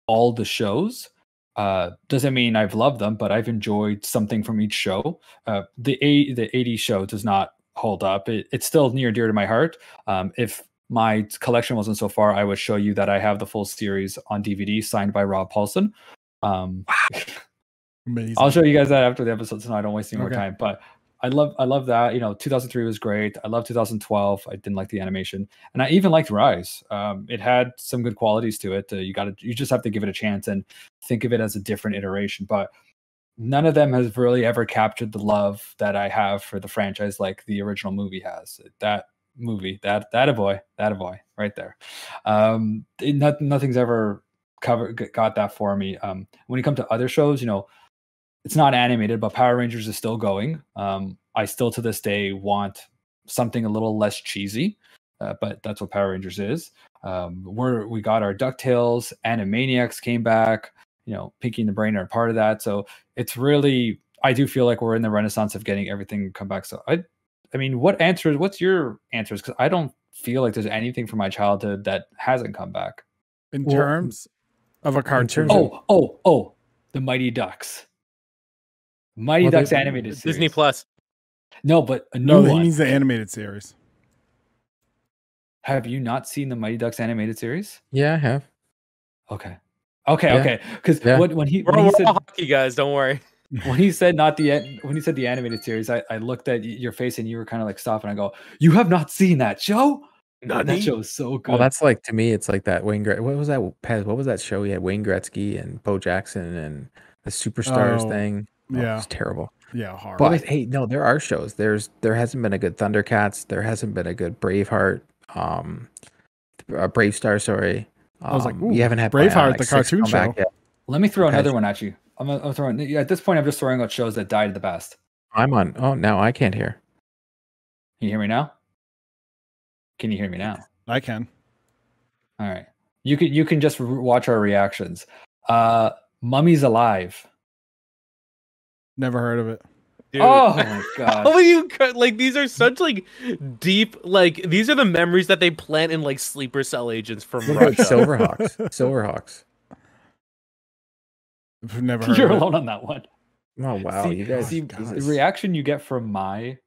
all the shows. Doesn't mean I've loved them, but I've enjoyed something from each show. The 80s show does not hold up. It's still near dear to my heart. If my collection wasn't so far, I would show you that I have the full series on DVD signed by Rob Paulson. Amazing. I'll show you guys that after the episode, so I don't waste any more Okay. time. But I love that. You know, 2003 was great. I love 2012. I didn't like the animation, and I even liked Rise. It had some good qualities to it. You just have to give it a chance and think of it as a different iteration. But none of them has really ever captured the love that I have for the franchise, like the original movie has. That movie, that a boy, right there. Nothing's ever got that for me. When you come to other shows, you know, it's not animated, but Power Rangers is still going. I still to this day want something a little less cheesy, but that's what Power Rangers is. We got our DuckTales, Animaniacs came back. You know, Pinky and the Brain are a part of that. So it's really, I do feel like we're in the renaissance of getting everything come back. So I mean, what's your answers? Because I don't feel like there's anything from my childhood that hasn't come back. In Well, terms of a cartoon. terms of- Oh, the Mighty Ducks. Mighty Well, Ducks they- animated series. Disney Plus. No, but a new No, he one. means the animated series. Have you not seen the Mighty Ducks animated series? Yeah, I have. Okay. Yeah. Because Yeah. when he We're said all hockey guys. Don't worry. when he said the animated series, I looked at your face and you were kind of like stopping. I go, you have not seen that show? That show is so good. Well, that's like, to me, it's like that Wayne Gretzky. What was that? Pez, what was that show? He had Wayne Gretzky and Bo Jackson and the Superstars Oh, thing. Oh, yeah. it was terrible. Yeah, hard. But hey, no, there are shows. There hasn't been a good Thundercats. There hasn't been a good Braveheart. Brave Star, sorry. I was like, you haven't had Braveheart, Bionic the 6 cartoon come back show. yet. Let me throw Okay. another one at you. I'm throwing. Yeah, at this point, I'm just throwing out shows that died the best. I'm on. Oh, now I can't hear. Can you hear me now? Can you hear me now? I can. All right. You can just watch our reactions. Mummy's Alive. Never heard of it. Dude. Oh my god. How you like these are such like deep like these are the memories that they plant in like sleeper cell agents from What about Russia. Silverhawks? Silverhawks. I've never heard You're of it. alone on that one. Oh wow, See- you guys. see, Jesus. the reaction you get from my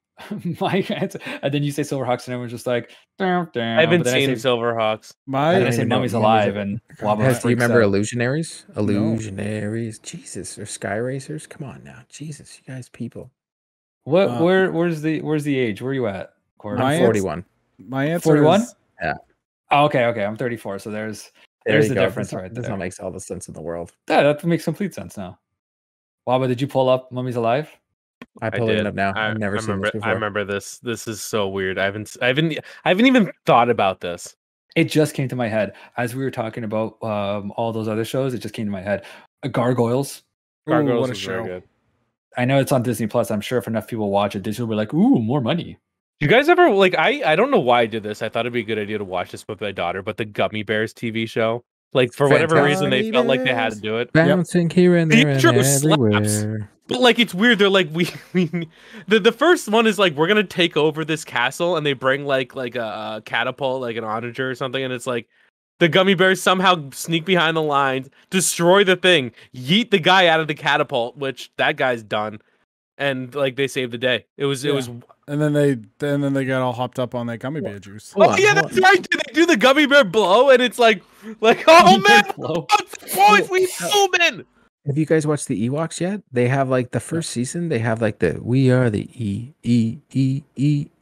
answer, and then you say Silverhawks, and everyone's just like, "Damn, damn." I haven't But then seen I say, Silverhawks. My and then I don't say even know Mummy's what Mummy's Alive, and Wabba Pez, do you freaks remember out. Illusionaries? Illusionaries. Jesus, or Sky Racers? Come on now, Jesus, you guys, people. What? Where's the age? Where are you at? Corey? My I'm ans- 41. My answer 41? is Oh, okay. I'm 34. So there's There the you go. difference This- right This there. all makes all the sense in the world. That makes complete sense now. Wabba, did you pull up Mummy's Alive? I pull it up now. I've never seen remember, this before. I remember this. This is so weird. I haven't even thought about this. It just came to my head as we were talking about all those other shows. It just came to my head. Gargoyles. Gargoyles what a was very show. good. I know it's on Disney Plus. I'm sure if enough people watch it, Disney will be like, "Ooh, more money." You guys ever like I don't know why I did this. I thought it'd be a good idea to watch this with my daughter, but the Gummy Bears TV show, like for whatever reason they felt like they had to do it. Bouncing here and The there and intro slaps. everywhere. But like it's weird. They're like the first one is like we're gonna take over this castle, and they bring like a catapult, like an onager or something, and it's like the Gummy Bears somehow sneak behind the lines, destroy the thing, yeet the guy out of the catapult, which that guy's done, and like they saved the day. It was and then they got all hopped up on that gummy bear juice. Hold oh on, yeah, hold that's right. They do the Gummy Bear blow, and it's like oh man, Blow. boys, we zoom in. Have you guys watched the Ewoks yet? They have like the first season. They have like the "We are the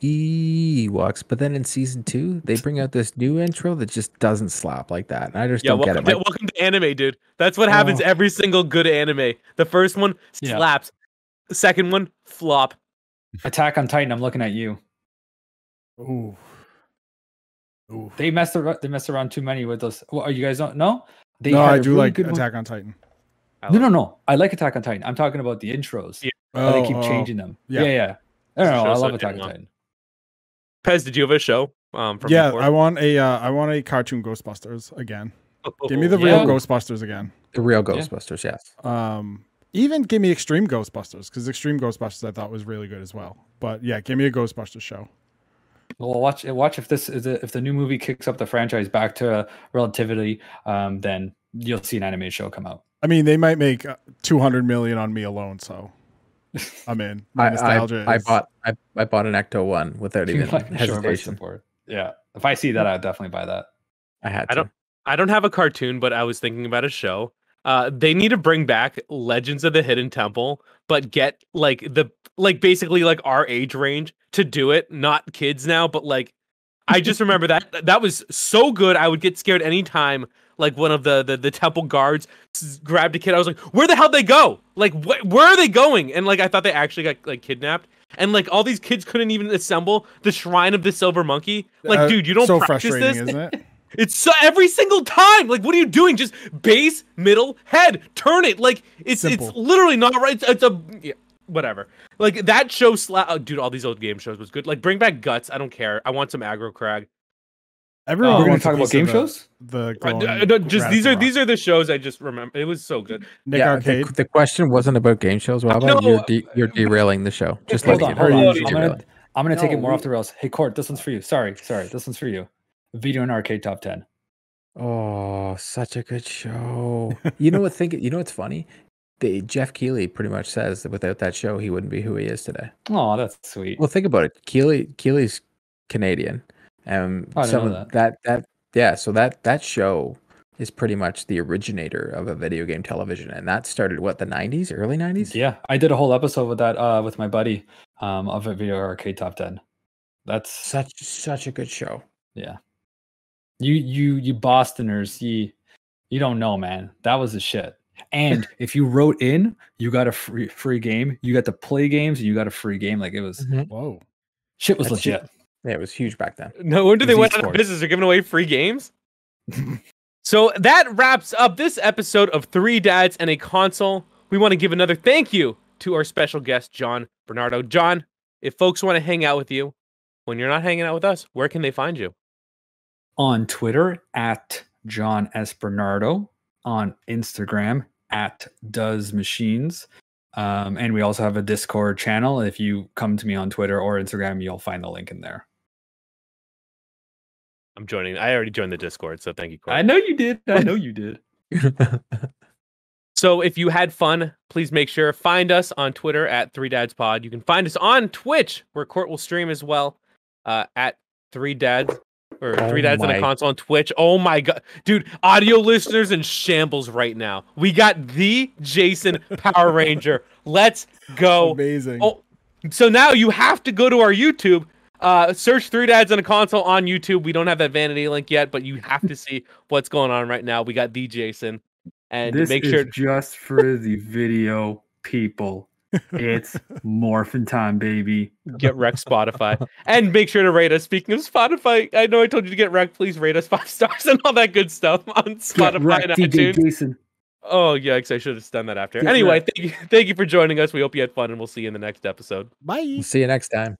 Ewoks," but then in season 2, they bring out this new intro that just doesn't slap like that. And I just don't get it. Welcome to anime, dude. That's what happens every single good anime. The first one slaps. The second one flop. Attack on Titan. I'm looking at you. Ooh. They messed around too many with those. Well, you guys don't know? No, I do like Attack on Titan. No. I like Attack on Titan. I'm talking about the intros. Yeah. They keep changing them. Yeah. I don't know. I love Attack on Titan. Pez, did you have a show? From before? I want a cartoon Ghostbusters again. Give me the real Ghostbusters again. The real Ghostbusters, yes. Even give me Extreme Ghostbusters, because Extreme Ghostbusters I thought was really good as well. But yeah, give me a Ghostbusters show. Well, watch if if the new movie kicks up the franchise back to relativity, then you'll see an animated show come out. I mean, they might make 200 million on me alone, so I'm in. My nostalgia. I bought an Ecto one without even hesitation. Yeah, if I see that, I'd definitely buy that. I had to. I don't have a cartoon, but I was thinking about a show. They need to bring back Legends of the Hidden Temple, but get basically our age range to do it, not kids now, but I just remember that was so good. I would get scared anytime one of the temple guards grabbed a kid. I was like, where the hell they go? Where are they going? And I thought they actually got kidnapped. And all these kids couldn't even assemble the Shrine of the Silver Monkey. Dude, you don't so practice frustrating, this. Isn't it? It's so every single time. What are you doing? Just base, middle, head, turn it. It's literally not right. It's whatever. That show dude, all these old game shows was good. Bring back Guts. I don't care. I want some aggro crag. Everyone we're gonna talk about game shows. These are the shows I just remember. It was so good. Nick Arcade. The question wasn't about game shows. Well, you're derailing the show. Just hold letting on. you know. I'm gonna take it more off the rails. Hey, Court, this one's for you. Sorry, this one's for you. Video and Arcade Top 10. Oh, such a good show. You know what's funny? Jeff Keighley pretty much says that without that show, he wouldn't be who he is today. Oh, that's sweet. Well, think about it. Keighley's Canadian. So that show is pretty much the originator of a video game television, and that started the 90s, early 90s. Yeah, I did a whole episode with that with my buddy of a Video Arcade Top 10. That's such a good show. Yeah. You Bostoners, you don't know, man. That was the shit. And if you wrote in, you got a free game. You got to play games, and you got a free game. It was whoa, shit was legit. Huge. Yeah, it was huge back then. No wonder they went out of business. They're giving away free games. So that wraps up this episode of Three Dads and a Console. We want to give another thank you to our special guest, John Bernardo. John, if folks want to hang out with you when you're not hanging out with us, where can they find you? On Twitter at John S. Bernardo, on Instagram at Does Machines. And we also have a Discord channel. If you come to me on Twitter or Instagram, you'll find the link in there. I'm joining. I already joined the Discord, so thank you, Corey. I know you did. So if you had fun, please make sure find us on Twitter at 3DadsPod. You can find us on Twitch, where Court will stream as well, at 3Dads. Or 3 Dads and a Console on Twitch. Oh my god. Dude, audio listeners in shambles right now. We got the Jason Power Ranger. Let's go. Amazing. Oh, so now you have to go to our YouTube. Search 3 Dads and a Console on YouTube. We don't have that vanity link yet, but you have to see what's going on right now. We got the Jason. And this make sure is just for the video people. It's morphin' time, baby. Get wrecked Spotify. And make sure to rate us. Speaking of Spotify, I know I told you to get wrecked. Please rate us 5 stars and all that good stuff on Spotify and iTunes. Jason. Oh, yikes. I should have done that after. Anyway, thank you for joining us. We hope you had fun, and we'll see you in the next episode. Bye. See you next time.